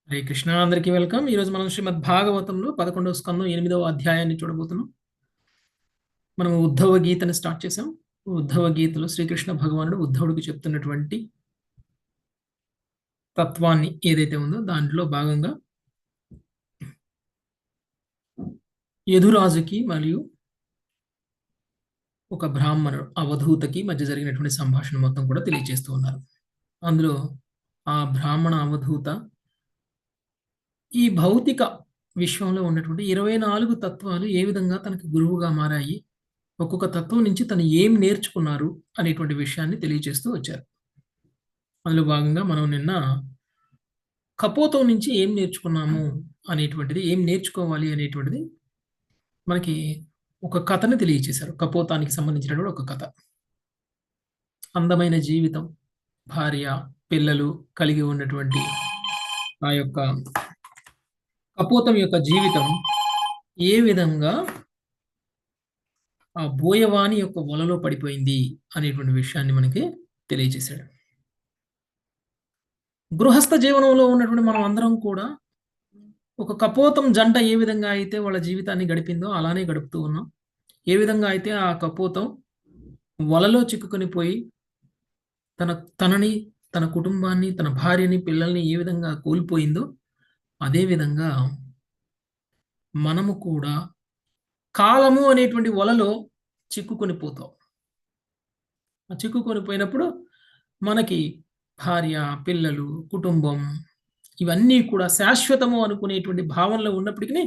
హరే కృష్ణ, అందరికీ వెల్కమ్. ఈరోజు మనం శ్రీమద్ భాగవతంలో 11వ స్కందం 8వ అధ్యాయాన్ని చూడబోతున్నాం. మనం ఉద్ధవ గీతని స్టార్ట్ చేసాం. ఉద్ధవ గీతలో శ్రీకృష్ణ భగవానుడు ఉద్ధవుడికి చెప్తున్నటువంటి తత్వాన్ని ఏదైతే ఉందో దాంట్లో భాగంగా యదురాజుకి మరియు ఒక బ్రాహ్మణుడు అవధూతకి మధ్య జరిగినటువంటి సంభాషణ మొత్తం కూడా తెలియజేస్తూ ఉన్నారు. అందులో ఆ బ్రాహ్మణ అవధూత ఈ భౌతిక విశ్వంలో ఉన్నటువంటి 24 తత్వాలు ఏ విధంగా తనకి గురువుగా మారాయి, ఒక్కొక్క తత్వం నుంచి తను ఏం నేర్చుకున్నారు అనేటువంటి విషయాన్ని తెలియజేస్తూ వచ్చారు. అందులో భాగంగా మనం నిన్న కపోతం నుంచి ఏం నేర్చుకున్నాము అనేటువంటిది, ఏం నేర్చుకోవాలి అనేటువంటిది మనకి ఒక కథను తెలియజేశారు. కపోతానికి సంబంధించినటువంటి ఒక కథ. అందమైన జీవితం, భార్య, పిల్లలు కలిగి ఉన్నటువంటి ఆ యొక్క కపోతం యొక్క జీవితం ఏ విధంగా ఆ బోయవాని యొక్క వలలో పడిపోయింది అనేటువంటి విషయాన్ని మనకి తెలియజేశాడు. గృహస్థ జీవనంలో ఉన్నటువంటి మనం అందరం కూడా ఒక కపోతం జంట ఏ విధంగా అయితే వాళ్ళ జీవితాన్ని గడిపిందో అలానే గడుపుతూ ఉన్నాం. ఏ విధంగా అయితే ఆ కపోతం వలలో చిక్కుకొని పోయి తనని, తన కుటుంబాన్ని, తన భార్యని, పిల్లల్ని ఏ విధంగా కోల్పోయిందో అదే విధంగా మనము కూడా కాలము అనేటువంటి వలలో చిక్కుకొని పోతాం. ఆ చిక్కుకొని పోయినప్పుడు మనకి భార్య, పిల్లలు, కుటుంబం ఇవన్నీ కూడా శాశ్వతము అనుకునేటువంటి భావనలో ఉన్నప్పటికీ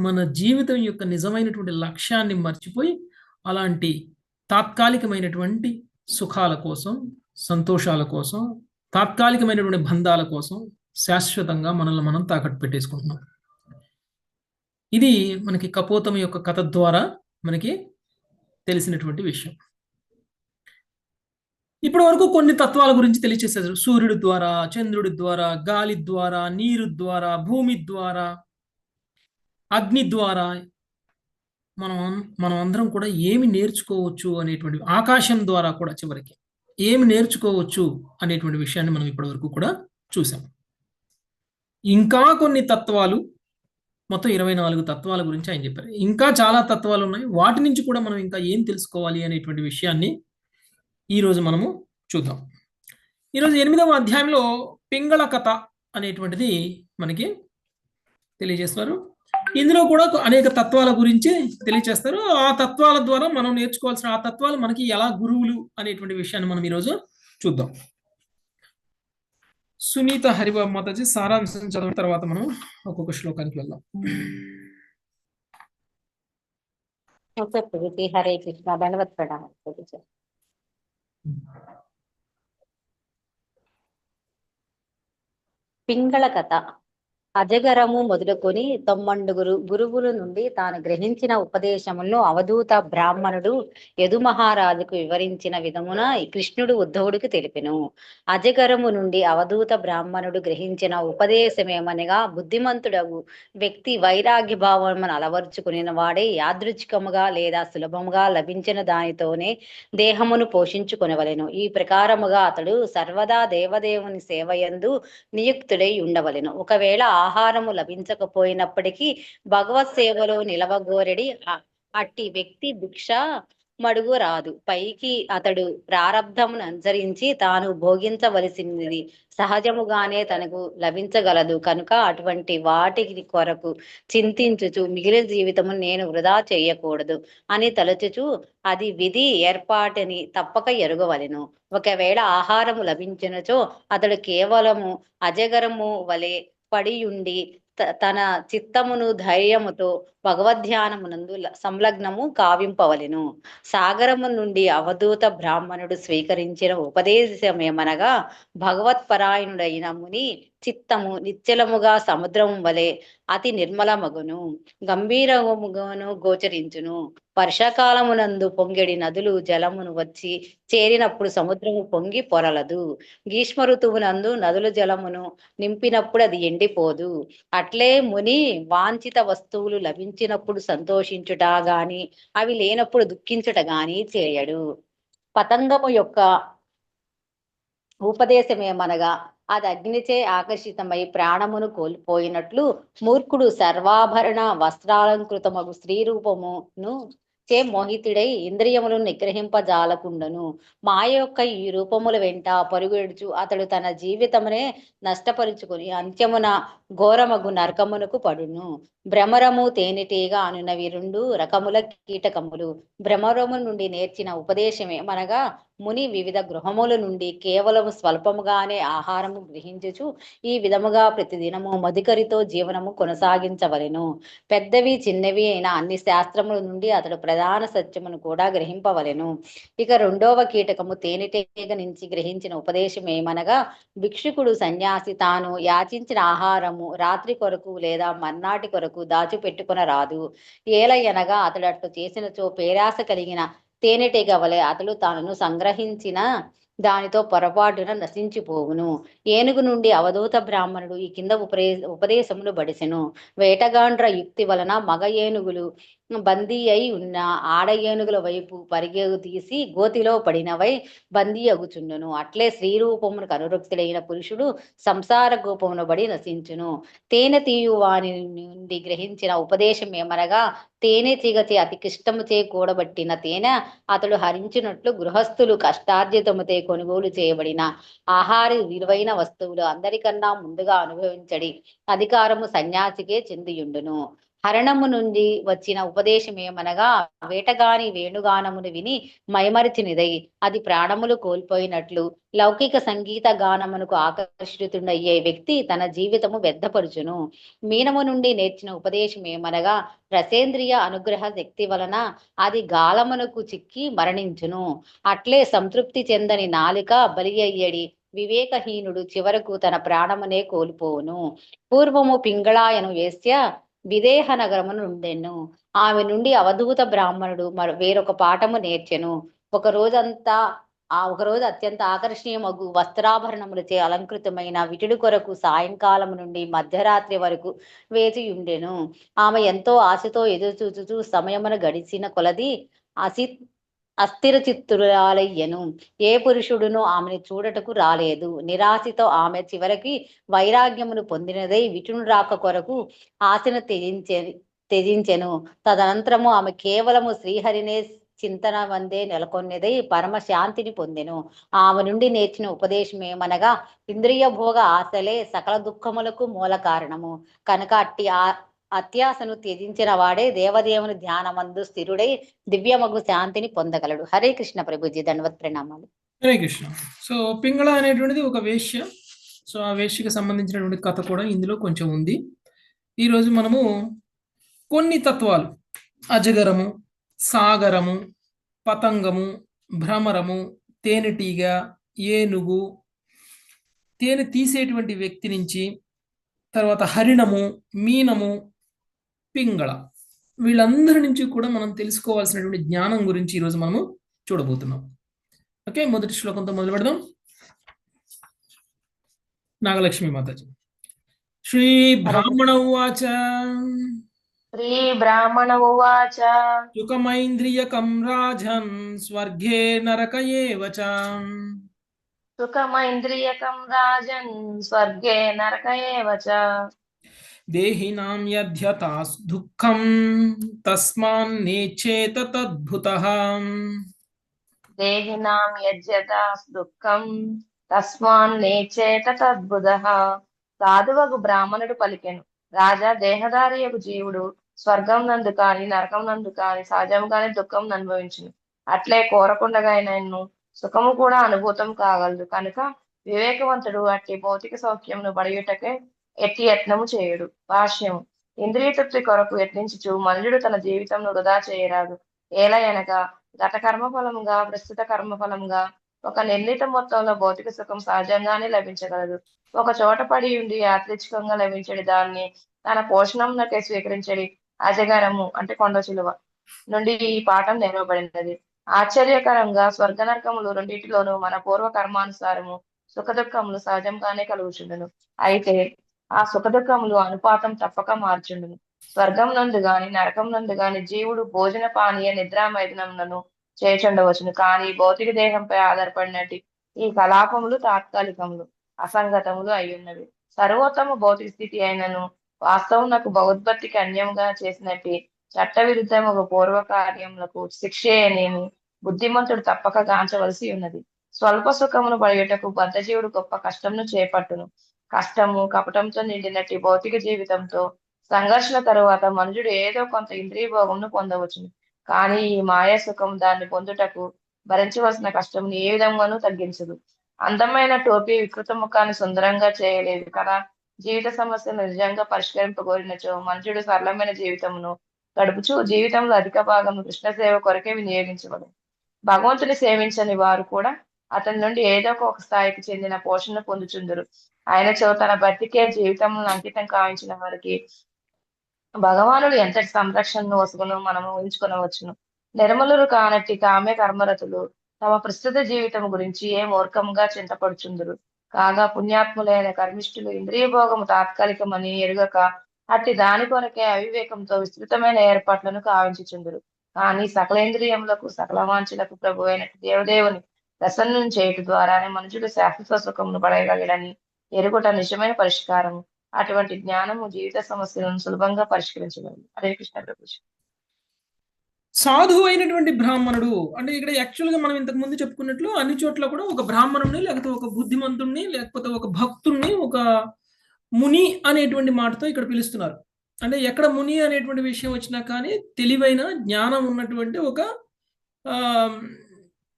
మన జీవితం యొక్క నిజమైనటువంటి లక్ష్యాన్ని మర్చిపోయి అలాంటి తాత్కాలికమైనటువంటి సుఖాల కోసం, సంతోషాల కోసం, తాత్కాలికమైనటువంటి బంధాల కోసం శాశ్వతంగా మనల్ని మనం తాకట్టు పెట్టేసుకుంటున్నాం. ఇది మనకి కపోతం యొక్క కథ ద్వారా మనకి తెలిసినటువంటి విషయం. ఇప్పటి వరకు కొన్ని తత్వాల గురించి తెలియచేశారు. సూర్యుడి ద్వారా, చంద్రుడి ద్వారా, గాలి ద్వారా, నీరు ద్వారా, భూమి ద్వారా, అగ్ని ద్వారా మనం మనం అందరం కూడా ఏమి నేర్చుకోవచ్చు అనేటువంటి, ఆకాశం ద్వారా కూడా చివరికి ఏమి నేర్చుకోవచ్చు అనేటువంటి విషయాన్ని మనం ఇప్పటి వరకు కూడా చూసాం. ఇంకా కొన్ని తత్వాలు, మొత్తం 24 తత్వాల గురించి ఆయన చెప్పారు. ఇంకా చాలా తత్వాలు ఉన్నాయి. వాటి నుంచి కూడా మనం ఇంకా ఏం తెలుసుకోవాలి అనేటువంటి విషయాన్ని ఈరోజు మనము చూద్దాం. ఈరోజు 8వ అధ్యాయంలో పింగళ కథ అనేటువంటిది మనకి తెలియజేస్తారు. ఇందులో కూడా అనేక తత్వాల గురించి తెలియజేస్తారు. ఆ తత్వాల ద్వారా మనం నేర్చుకోవాల్సిన ఆ తత్వాలు మనకి ఎలా గురువులు అనేటువంటి విషయాన్ని మనం ఈరోజు చూద్దాం. సునీత హరిబాబు మాతాజీ సారాంశం చదివిన తర్వాత మనం ఒక్కొక్క శ్లోకానికి వెళ్దాం. హరే కృష్ణ. ధన్యవాద ప్రణామం. పింగళ కథ. అజగరము మొదలుకొని 90 గురువుల నుండి తాను గ్రహించిన ఉపదేశములను అవధూత బ్రాహ్మణుడు యదు మహారాజుకు వివరించిన విధమున కృష్ణుడు ఉద్ధవుడికి తెలిపెను. అజగరము నుండి అవధూత బ్రాహ్మణుడు గ్రహించిన ఉపదేశమేమనగా, బుద్ధిమంతుడగు వ్యక్తి వైరాగ్య భావమును అలవర్చుకుని వాడే యాదృచ్ఛికముగా లేదా సులభముగా లభించిన దానితోనే దేహమును పోషించుకొనవలెను. ఈ ప్రకారముగా అతడు సర్వదా దేవదేవుని సేవయందు నియుక్తుడై ఉండవలెను. ఒకవేళ ఆహారము లభించకపోయినప్పటికీ భగవత్ సేవలో నిలవగోరెడి అట్టి వ్యక్తి భిక్ష మడుగు రాదు. పైకి అతడు ప్రారబ్ధమును అనుసరించి తాను భోగించవలసినది సహజముగానే తనకు లభించగలదు కనుక అటువంటి వాటికి కొరకు చింతించుచు మిగిలిన జీవితము నేను వృధా చేయకూడదు అని తలచుచు అది విధి ఏర్పాటుని తప్పక ఎరుగవలెను. ఒకవేళ ఆహారము లభించినచో అతడు కేవలము అజగరము వలె పడియుండి తన చిత్తమును ధైర్యముతో భగవద్ధ్యానమునందు సంలగ్నము కావింపవలెను. సాగరము నుండి అవధూత బ్రాహ్మణుడు స్వీకరించిన ఉపదేశమేమనగా, భగవత్పరాయణుడైన ముని చిత్తము నిశ్చలముగా సముద్రము వలె అతి నిర్మలమగును, గంభీరముగాను గోచరించును. వర్షాకాలమునందు పొంగెడి నదులు జలమును వచ్చి చేరినప్పుడు సముద్రము పొంగి పొరలదు. గ్రీష్మ ఋతువునందు నదుల జలమును నింపినప్పుడు అది ఎండిపోదు. అట్లే ముని వాంఛిత వస్తువులు లభించినప్పుడు సంతోషించుట గాని అవి లేనప్పుడు దుఃఖించుట గాని చేయడు. పతంగము యొక్క ఉపదేశమేమనగా, అది అగ్నిచే ఆకర్షితమై ప్రాణమును కోల్పోయినట్లు మూర్ఖుడు సర్వాభరణ వస్త్రాలంకృతమగు స్త్రీ రూపమును చే మోహితుడై ఇంద్రియములను నిగ్రహింపజాలకుండను. మాయ యొక్క ఈ రూపముల వెంట పరుగెడుచు అతడు తన జీవితమునే నష్టపరుచుకొని అంత్యమున ఘోరమగు నరకమునకు పడును. భ్రమరము తేనెటీగ అనునవి రెండు రకముల కీటకములు. భ్రమరము నుండి నేర్చిన ఉపదేశమే మనగా ముని వివిధ గృహముల నుండి కేవలము స్వల్పముగానే ఆహారము గ్రహించుచు ఈ విధముగా ప్రతిదినము మధుకరితో జీవనము కొనసాగించవలెను. పెద్దవి చిన్నవి అయిన అన్ని శాస్త్రముల నుండి అతడు ప్రధాన సత్యమును కూడా గ్రహింపవలెను. ఇక రెండవ కీటకము తేనెటీగ నుంచి గ్రహించిన ఉపదేశమేమనగా భిక్షుకుడు సన్యాసి తాను యాచించిన ఆహారము రాత్రి కొరకు లేదా మర్నాటి కొరకు దాచిపెట్టుకొనరాదు. ఏలయనగా అతడు అట్లు చేసినచో పేరాస కలిగిన తేనెటీగ వలె అతడు తాను సంగ్రహించిన దానితో పొరపాటున నశించిపోవును. ఏనుగు నుండి అవధూత బ్రాహ్మణుడు ఈ కింద ఉపదేశములు బడిసెను. వేటగాండ్ర యుక్తి వలన మగ ఏనుగులు బందీ అయి ఉన్న ఆడ ఏనుగుల వైపు పరిగెగు తీసి గోతిలో పడినవై బందీ అగుచుండును. అట్లే స్త్రీ రూపమునకు అనురక్తుడైన పురుషుడు సంసార గోపమును బడి నశించును. తేనె తీయు వాని నుండి గ్రహించిన ఉపదేశం ఏమనగా తేనె తీగచే అతి కష్టముచే కూడబట్టిన తేనె అతడు హరించినట్లు గృహస్థులు కష్టార్జితముతే కొనుగోలు చేయబడిన ఆహార విలువైన వస్తువులు అందరికన్నా ముందుగా అనుభవించడి అధికారము సన్యాసికే చెందియుండును. హరణము నుండి వచ్చిన ఉపదేశం ఏమనగా వేటగాని వేణుగానమును విని మైమరిచినిదై అది ప్రాణములు కోల్పోయినట్లు లౌకిక సంగీత గానమునకు ఆకర్షితుడయ్యే వ్యక్తి తన జీవితము వ్యర్థపరుచును. మీనము నుండి నేర్చిన ఉపదేశం ఏమనగా రసేంద్రియ అనుగ్రహ శక్తి వలన అది గాలమునకు చిక్కి మరణించును. అట్లే సంతృప్తి చెందని నాలిక బలి అయ్యడి వివేకహీనుడు చివరకు తన ప్రాణమునే కోల్పోవును. పూర్వము పింగళాయను వేశ్య విదేహ నగరము నుండెను. ఆమె నుండి అవధూత బ్రాహ్మణుడు వేరొక పాఠము నేర్చెను. ఒకరోజు అత్యంత ఆకర్షణీయమగు వస్త్రాభరణములచే అలంకృతమైన విటుడు కొరకు సాయంకాలం నుండి మధ్యరాత్రి వరకు వేచియుండెను. ఆమె ఎంతో ఆశతో ఎదురుచూచుచూ సమయమున గడిచిన కొలది అస్థిర చిత్తురాలయ్యను. ఏ పురుషుడును ఆమెను చూడటకు రాలేదు. నిరాశతో ఆమె చివరికి వైరాగ్యమును పొందినదై విటును రాక కొరకు ఆశను త్యజించెను. తదనంతరము ఆమె కేవలము శ్రీహరినే చింతన వందే నెలకొన్నదై పరమ శాంతిని పొందెను. ఆమె నుండి నేర్చిన ఉపదేశం ఏమనగా ఇంద్రియ భోగ ఆశలే సకల దుఃఖములకు మూల కారణము కనుక అట్టి అత్యాశను త్యజించిన వాడే దేవదేవుని ధ్యానమందు స్థిరుడై దివ్యమగు శాంతిని పొందగలడు. హరే కృష్ణ ప్రభుజీ, ధన్వత్ ప్రణామాలు. హరే కృష్ణ. సో పింగళ అనేటువంటిది ఒక వేశ్య. సో ఆ వేశ్యకి సంబంధించినటువంటి కథ కూడా ఇందులో కొంచెం ఉంది. ఈరోజు మనము కొన్ని తత్వాలు అజగరము, సాగరము, పతంగము, భ్రమరము, తేనెటీగ, ఏనుగు, తేనె తీసేటువంటి వ్యక్తి నుంచి, తర్వాత హరిణము, మీనము, పింగళ, వీళ్ళందరి నుంచి కూడా మనం తెలుసుకోవాల్సినటువంటి జ్ఞానం గురించి ఈరోజు మనము చూడబోతున్నాం. ఓకే, మొదటి శ్లోకంతో మొదలు పెడదాం. నాగలక్ష్మి మాతాజీ. శ్రీ బ్రాహ్మణ ఉవాచ శ్రీ బ్రాహ్మణ ఉవాచ సుఖమైంద్రియకం రాజన్ స్వర్గే నరక ఏవ చ సుఖమైంద్రియకం రాజన్ స్వర్గే నరక ఏవ చ దేహినాం యద్యథా దుఃఖం తస్మాన్ నేచ్చేత తద్భుతః దేహినాం యజ్యతా దుఃఖం తస్మాన్ నేచేత తద్బుధః. సాధువగు బ్రాహ్మణుడు పలికెను, రాజా, దేహధారియగు జీవుడు స్వర్గం నందు కాని నరకం నందు కాని సహజంగానే దుఃఖం అనుభవించును. అట్లే కోరకుండగానైనను సుఖము కూడా అనుభూతం కాగలదు. కనుక వివేకవంతుడు అట్టి భౌతిక సౌఖ్యమును బడియుటకే ఎట్టి యత్నము చేయుడు. భాష్యము. ఇంద్రియ తృప్తి కొరకు యత్నించుచు మనుజుడు తన జీవితంను వృధా చేయరాదు. ఏలయనగా గత కర్మఫలముగా ప్రస్తుత కర్మఫలముగా ఒక నిర్ణీత మొత్తంలో భౌతిక సుఖం సహజంగానే లభించగలదు. ఒక చోట పడి ఉండి యాదృచ్ఛికంగా లభించడి దాన్ని తన పోషణంనకే స్వీకరించడి అజగరము అంటే కొండ చిలువ నుండి ఈ పాఠం నేర్వబడినది. ఆశ్చర్యకరంగా స్వర్గ నరకములు రెండింటిలోనూ మన పూర్వ కర్మానుసారము సుఖదుఖములు సహజంగానే కలుగుచుండును. అయితే ఆ సుఖదుఖములు అనుపాతం తప్పక మార్చుండును. స్వర్గం నందు గాని నరకం నందు గాని జీవుడు భోజన పానీయ నిద్రా మైదనములను చేచుండవచ్చును. కానీ భౌతిక దేహంపై ఆధారపడినట్టు ఈ కలాపములు తాత్కాలికములు. అసంగతములు అయ్యున్నవి. సర్వోత్తమ భౌతిక స్థితి అయినను వాస్తవం నాకు భగవద్భక్తికి అన్యముగా చేసినట్టు చట్టవిరుద్ధము పూర్వ కార్యములకు శిక్షేనేమి బుద్ధిమంతుడు తప్పక గాంచవలసి ఉన్నది. స్వల్ప సుఖమును పడేటకు బద్ధజీవుడు గొప్ప కష్టమును చేపట్టును. కష్టము కపటంతో నిండినట్టు భౌతిక జీవితంతో సంఘర్షణ తరువాత మనుషుడు ఏదో కొంత ఇంద్రియ భోగమును పొందవచ్చును. కానీ ఈ మాయా సుఖం దాన్ని పొందుటకు భరించవలసిన కష్టమును ఏ విధంగానూ తగ్గించదు. అందమైన టోపీ వికృత ముఖాన్ని సుందరంగా చేయలేదు కదా. జీవిత సమస్యను నిజంగా పరిష్కరింపగోరినచో మనుషుడు సరళమైన జీవితమును గడుపుచు జీవితంలో అధిక భాగం కృష్ణ సేవ కొరకే వినియోగించబడదు. భగవంతుని సేవించని వారు కూడా అతని నుండి ఏదో ఒక స్థాయికి చెందిన పోషణ పొందుచుందరు. ఆయనచో తన బ్రతికే జీవితంలో అంకితం కావించిన వారికి భగవానుడు ఎంతటి సంరక్షణను వసుగును మనము ఊహించుకొనవచ్చును. నిర్మలురు కానట్టి కామే కర్మరతులు తమ ప్రస్తుత జీవితం గురించి ఏ మూర్ఖంగా చింతపడుచుందరు. కాగా పుణ్యాత్ములైన కర్మిష్ఠులు ఇంద్రియ భోగము తాత్కాలికమని ఎరుగక అట్టి దాని కొరకే అవివేకంతో విస్తృతమైన ఏర్పాట్లను కావించుచుందరు. కానీ సకలేంద్రియములకు సకల వాంఛలకు ప్రభు అయిన దేవదేవుని ప్రసన్నం చేయుట ద్వారానే మనుషుడు శాశ్వత సుఖమును పడగలడని ఎరుగుట నిజమైన పరిష్కారం. అటువంటి జ్ఞానము జీవిత సమస్యలను సులభంగా పరిష్కరించగలదు. హరే కృష్ణ ప్రభు. సాధువు అయినటువంటి బ్రాహ్మణుడు అంటే ఇక్కడ యాక్చువల్గా మనం ఇంతకు ముందు చెప్పుకున్నట్లు అన్ని చోట్ల కూడా ఒక బ్రాహ్మణుడిని లేకపోతే ఒక బుద్ధిమంతుణ్ణి లేకపోతే ఒక భక్తుణ్ణి ఒక ముని అనేటువంటి మాటతో ఇక్కడ పిలుస్తున్నారు. అంటే ఎక్కడ ముని అనేటువంటి విషయం వచ్చినా కానీ తెలివైన జ్ఞానం ఉన్నటువంటి ఒక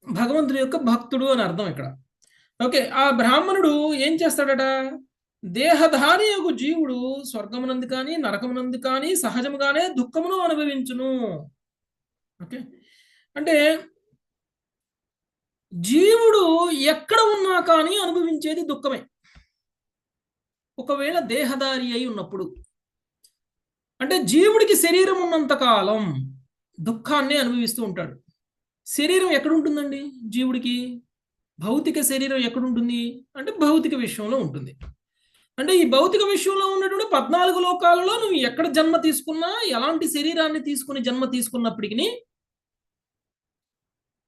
భగవంతుడి యొక్క భక్తుడు అని అర్థం ఇక్కడ. ఓకే, ఆ బ్రాహ్మణుడు ఏం చేస్తాడట? దేహధారి యొక్క జీవుడు స్వర్గమునందు కానీ నరకమునందు కానీ సహజముగానే దుఃఖమును అనుభవించును. ఓకే, అంటే జీవుడు ఎక్కడ ఉన్నా కానీ అనుభవించేది దుఃఖమే. ఒకవేళ దేహధారి అయి ఉన్నప్పుడు అంటే జీవుడికి శరీరం ఉన్నంత కాలం దుఃఖాన్ని అనుభవిస్తూ ఉంటాడు. శరీరం ఎక్కడుంటుందండి జీవుడికి? భౌతిక శరీరం ఎక్కడుంటుంది అంటే భౌతిక విశ్వంలో ఉంటుంది. అంటే ఈ భౌతిక విశ్వంలో ఉన్నటువంటి 14 లోకాలలో నువ్వు ఎక్కడ జన్మ తీసుకున్నా ఎలాంటి శరీరాన్ని తీసుకుని జన్మ తీసుకున్నప్పటికీ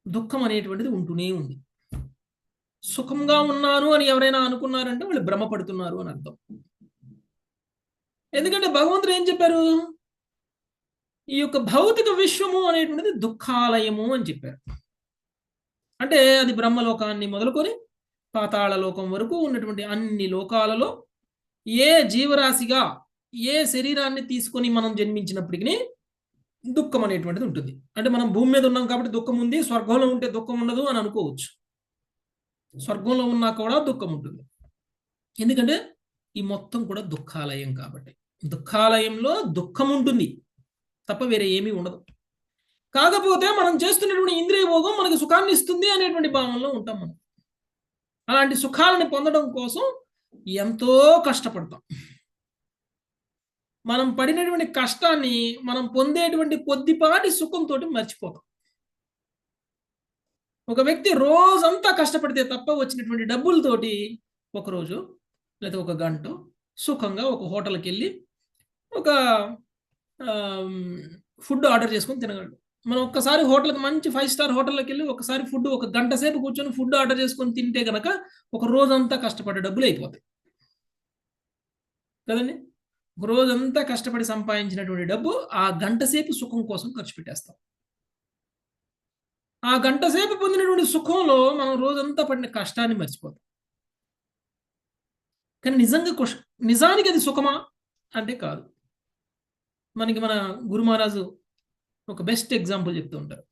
దుఃఖం అనేటువంటిది ఉంటూనే ఉంది. సుఖంగా ఉన్నాను అని ఎవరైనా అనుకున్నారంటే వాళ్ళు భ్రమపడుతున్నారు అని అర్థం. ఎందుకంటే భగవంతుడు ఏం చెప్పారు? ఈ యొక్క భౌతిక విశ్వము అనేటువంటిది దుఃఖాలయము అని చెప్పారు. అంటే అది బ్రహ్మలోకాన్ని మొదలుకొని పాతాళ లోకం వరకు ఉన్నటువంటి అన్ని లోకాలలో ఏ జీవరాశిగా ఏ శరీరాన్ని తీసుకొని మనం జన్మించినప్పటికీ దుఃఖం అనేటువంటిది ఉంటుంది. అంటే మనం భూమి మీద ఉన్నాం కాబట్టి దుఃఖం ఉంది, స్వర్గంలో ఉంటే దుఃఖం ఉండదు అని అనుకోవచ్చు. స్వర్గంలో ఉన్నా కూడా దుఃఖం ఉంటుంది. ఎందుకంటే ఈ మొత్తం కూడా దుఃఖాలయం కాబట్టి. దుఃఖాలయంలో దుఃఖం ఉంటుంది తప్ప వేరే ఏమీ ఉండదు. కాకపోతే మనం చేస్తున్నటువంటి ఇంద్రియ భోగం మనకు సుఖాన్ని ఇస్తుంది అనేటువంటి భావనలో ఉంటాం మనం. అలాంటి సుఖాలని పొందడం కోసం ఎంతో కష్టపడతాం. మనం పడినటువంటి కష్టాన్ని మనం పొందేటువంటి కొద్దిపాటి సుఖంతో మర్చిపోతాం. ఒక వ్యక్తి రోజంతా కష్టపడితే తప్ప వచ్చినటువంటి డబ్బులతోటి ఒకరోజు లేదా ఒక గంట సుఖంగా ఒక హోటల్కి వెళ్ళి ఒక ఫుడ్ ఆర్డర్ చేసుకొని తినగలడు. మనం ఒక్కసారి హోటల్కి మంచి 5 స్టార్ హోటల్లోకి వెళ్ళి ఒకసారి ఫుడ్ ఒక గంట సేపు కూర్చొని ఫుడ్ ఆర్డర్ చేసుకొని తింటే కనుక ఒక రోజంతా కష్టపడే డబ్బులు అయిపోతాయి కదండి. ఒక రోజంతా కష్టపడి సంపాదించినటువంటి డబ్బు ఆ గంట సేపు సుఖం కోసం ఖర్చు పెట్టేస్తాం. ఆ గంట సేపు పొందినటువంటి సుఖంలో మనం రోజంతా పడిన కష్టాన్ని మర్చిపోతాం. కానీ నిజానికి అది సుఖమా అంటే కాదు. మనకి మన గురు మహారాజు ఒక బెస్ట్ ఎగ్జాంపుల్ చెప్తూ ఉంటారు.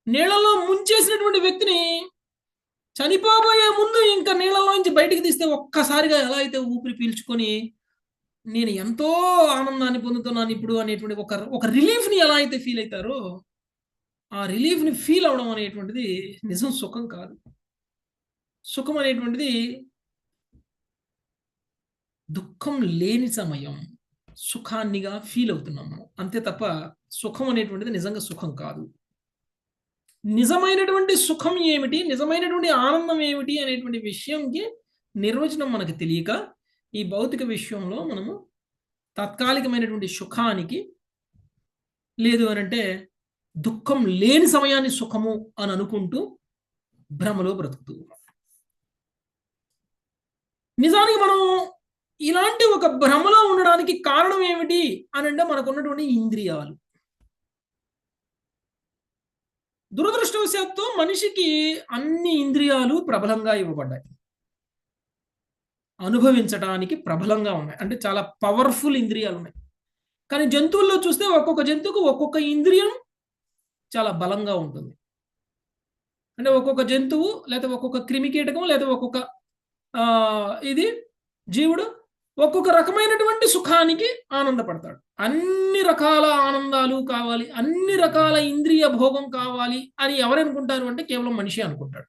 నీళ్ళలో ముంచేసినటువంటి వ్యక్తిని చనిపోబోయే ముందు ఇంకా నీళ్ళలోంచి బయటికి తీస్తే ఒక్కసారిగా ఎలా అయితే ఊపిరి పీల్చుకొని నేను ఎంతో ఆనందాన్ని పొందుతున్నాను ఇప్పుడు అనేటువంటి ఒక రిలీఫ్ని ఎలా అయితే ఫీల్ అవుతారో ఆ రిలీఫ్ని ఫీల్ అవడం అనేటువంటిది నిజం సుఖం కాదు. సుఖం అనేటువంటిది దుఃఖం లేని సమయం సుఖాన్నిగా ఫీల్ అవుతున్నాం మనం, అంతే తప్ప సుఖం అనేటువంటిది నిజంగా సుఖం కాదు. నిజమైనటువంటి సుఖం ఏమిటి, నిజమైనటువంటి ఆనందం ఏమిటి అనేటువంటి విషయంకి నిర్వచనం మనకు తెలియక ఈ భౌతిక విషయంలో మనము తాత్కాలికమైనటువంటి సుఖానికి లేదు అనంటే దుఃఖం లేని సమయాన్ని సుఖము అని అనుకుంటూ భ్రమలో బ్రతుకుతూ ఉన్నాం. నిజానికి మనం ఇలాంటి ఒక భ్రమలో ఉండడానికి కారణం ఏమిటి అని అంటే మనకున్నటువంటి ఇంద్రియాలు. దురదృష్టవశాత్తు మనిషికి అన్ని ఇంద్రియాలు ప్రబలంగా ఇవ్వబడ్డాయి, అనుభవించడానికి ప్రబలంగా ఉన్నాయి. అంటే చాలా పవర్ఫుల్ ఇంద్రియాలు ఉన్నాయి. కానీ జంతువుల్లో చూస్తే ఒక్కొక్క జంతువుకు ఒక్కొక్క ఇంద్రియం చాలా బలంగా ఉంటుంది. అంటే ఒక్కొక్క జంతువు లేదా ఒక్కొక్క క్రిమికీటకం లేదా ఒక్కొక్క ఇది జీవుడు ఒక్కొక్క రకమైనటువంటి సుఖానికి ఆనందపడతాడు. అన్ని రకాల ఆనందాలు కావాలి, అన్ని రకాల ఇంద్రియ భోగం కావాలి అని ఎవరు అనుకుంటారు అంటే కేవలం మనిషి అనుకుంటాడు.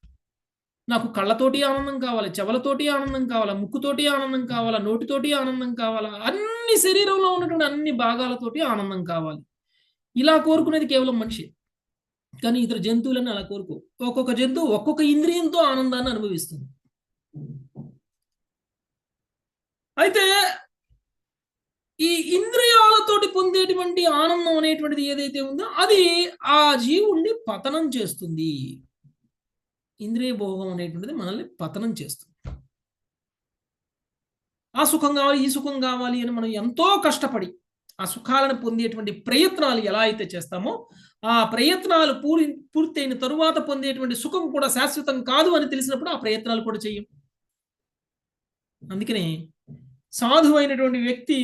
నాకు కళ్ళతోటి ఆనందం కావాలి, చెవులతోటి ఆనందం కావాలా, ముక్కుతోటి ఆనందం కావాలా, నోటితోటి ఆనందం కావాలా, అన్ని శరీరంలో ఉన్నటువంటి అన్ని భాగాలతోటి ఆనందం కావాలి. ఇలా కోరుకునేది కేవలం మనిషి. కానీ ఇతర జంతువులను అలా కోరుకో. ఒక్కొక్క జంతువు ఒక్కొక్క ఇంద్రియంతో ఆనందాన్ని అనుభవిస్తుంది. అయితే ఈ ఇంద్రియాలతోటి పొందేటువంటి ఆనందం అనేటువంటిది ఏదైతే ఉందో అది ఆ జీవుణ్ణి పతనం చేస్తుంది. ఇంద్రియ భోగం అనేటువంటిది మనల్ని పతనం చేస్తుంది. ఆ సుఖం కావాలి, ఈ సుఖం కావాలి అని మనం ఎంతో కష్టపడి ఆ సుఖాలను పొందేటువంటి ప్రయత్నాలు ఎలా అయితే చేస్తామో ఆ ప్రయత్నాలు పూర్తయిన తరువాత పొందేటువంటి సుఖం కూడా శాశ్వతం కాదు అని తెలిసినప్పుడు ఆ ప్రయత్నాలు కూడా చెయ్యం. అందుకనే సాధువైనటువంటి వ్యక్తి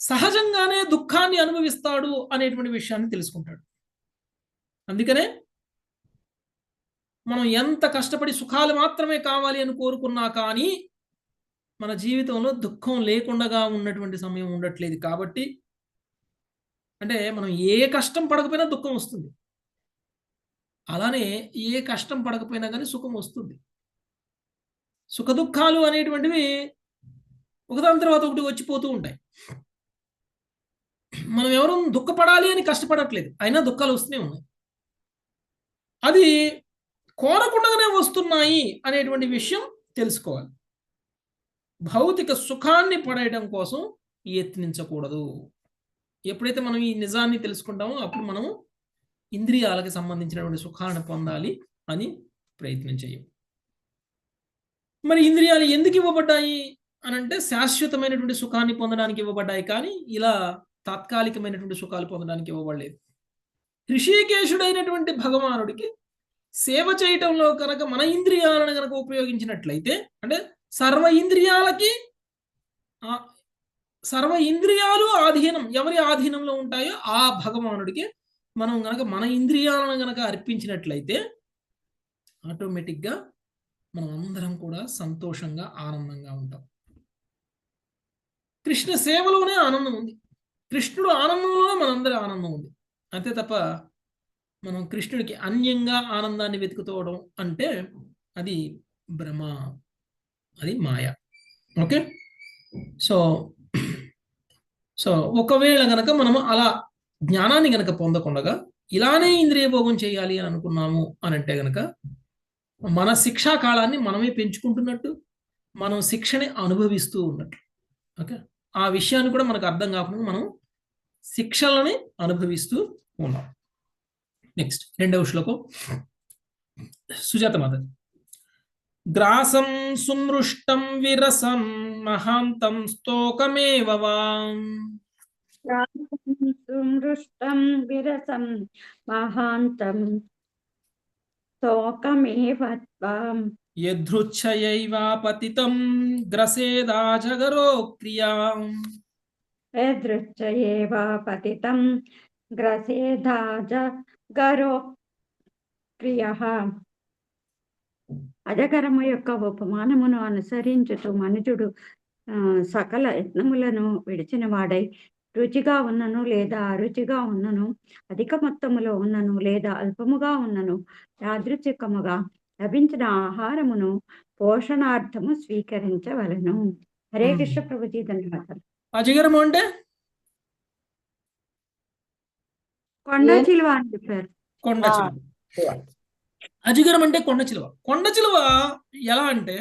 సహజంగానే దుఃఖాన్ని అనుభవిస్తాడు అనేటువంటి విషయాన్ని తెలుసుకుంటాడు. అందుకనే మనం ఎంత కష్టపడి సుఖాలు మాత్రమే కావాలి అని కోరుకున్నా కానీ మన జీవితంలో దుఃఖం లేకుండా ఉన్నటువంటి సమయం ఉండట్లేదు. కాబట్టి అంటే మనం ఏ కష్టం పడకపోయినా దుఃఖం వస్తుంది, అలానే ఏ కష్టం పడకపోయినా కానీ సుఖం వస్తుంది. సుఖ దుఃఖాలు అనేటువంటివి ఒకదాని తర్వాత ఒకటి వచ్చిపోతూ ఉంటాయి. మనం ఎవరు దుఃఖపడాలి అని కష్టపడట్లేదు, అయినా దుఃఖాలు వస్తూనే ఉన్నాయి. అది కోరకుండానే వస్తున్నాయి అనేటువంటి విషయం తెలుసుకోవాలి. భౌతిక సుఖాన్ని పడేయడం కోసం యత్నించకూడదు. ఎప్పుడైతే మనం ఈ నిజాన్ని తెలుసుకుంటామో అప్పుడు మనము ఇంద్రియాలకు సంబంధించినటువంటి సుఖాలను పొందాలి అని ప్రయత్నం చేయం. మరి ఇంద్రియాలు ఎందుకు ఇవ్వబడ్డాయి అని అంటే శాశ్వతమైనటువంటి సుఖాన్ని పొందడానికి ఇవ్వబడ్డాయి, కానీ ఇలా తాత్కాలికమైనటువంటి సుఖాలు పొందడానికి ఇవ్వబడలేదు. ఋషికేశుడైనటువంటి భగవానుడికి సేవ చేయటంలో కనుక మన ఇంద్రియాలను కనుక ఉపయోగించినట్లయితే, అంటే సర్వ ఇంద్రియాలు ఆధీనం ఎవరి ఆధీనంలో ఉంటాయో ఆ భగవానుడికి మనం గనక మన ఇంద్రియాలను గనక అర్పించినట్లయితే ఆటోమేటిక్గా మనం అందరం కూడా సంతోషంగా ఆనందంగా ఉంటాం. కృష్ణ సేవలోనే ఆనందం ఉంది, కృష్ణుడు ఆనందంలోనే మనందరి ఆనందం ఉంది. అంతే తప్ప మనం కృష్ణుడికి అన్యంగా ఆనందాన్ని వెతుకుతోవడం అంటే అది భ్రమ, అది మాయ. ఓకే, సో ఒకవేళ గనక మనము అలా జ్ఞానాన్ని గనక పొందకుండా ఇలానే ఇంద్రియ భోగం చేయాలి అని అనుకున్నాము అని అంటే గనక మన శిక్షా కాలాన్ని మనమే పెంచుకుంటున్నట్టు, మనం శిక్షని అనుభవిస్తూ ఉన్నట్టు. ఓకే, ఆ విషయాన్ని కూడా మనకు అర్థం కాకుండా మనం శిక్షలని అనుభవిస్తూ ఉన్నాం. నెక్స్ట్ 2వ శ్లోకం సుజాత మాత. గ్రాసం సుమృష్టం విరసం మహాంతం స్తోకమేవ వాం. సుమృష్టం విరసం మహాంతం స్తోకమేవ త్వాం. యదృచ్ఛయైవా పతితం గ్రసేదాజగరో క్రియాం. యదృచ్ఛయేవ పతితం గ్రసేదాజగరో క్రియః. అజగరము యొక్క ఉపమానమును అనుసరించుతూ మనుజుడు సకల యత్నములను విడిచిన వాడై రుచిగా ఉన్నను లేదా అరుచిగా ఉన్నను, అధిక మొత్తములో ఉన్నను లేదా అల్పముగా ఉన్నను, యాదృచ్ఛికముగా లభించిన ఆహారమును పోషణార్థము స్వీకరించవలను. హరే కృష్ణ ప్రభుజీ, ధన్యవాదాలు. అజగరము అంటే కొండ చిలువ అని చెప్పారు. కొండ చిలువ. అజగరం అంటే కొండ చిలువ. కొండ చిలువ ఎలా అంటే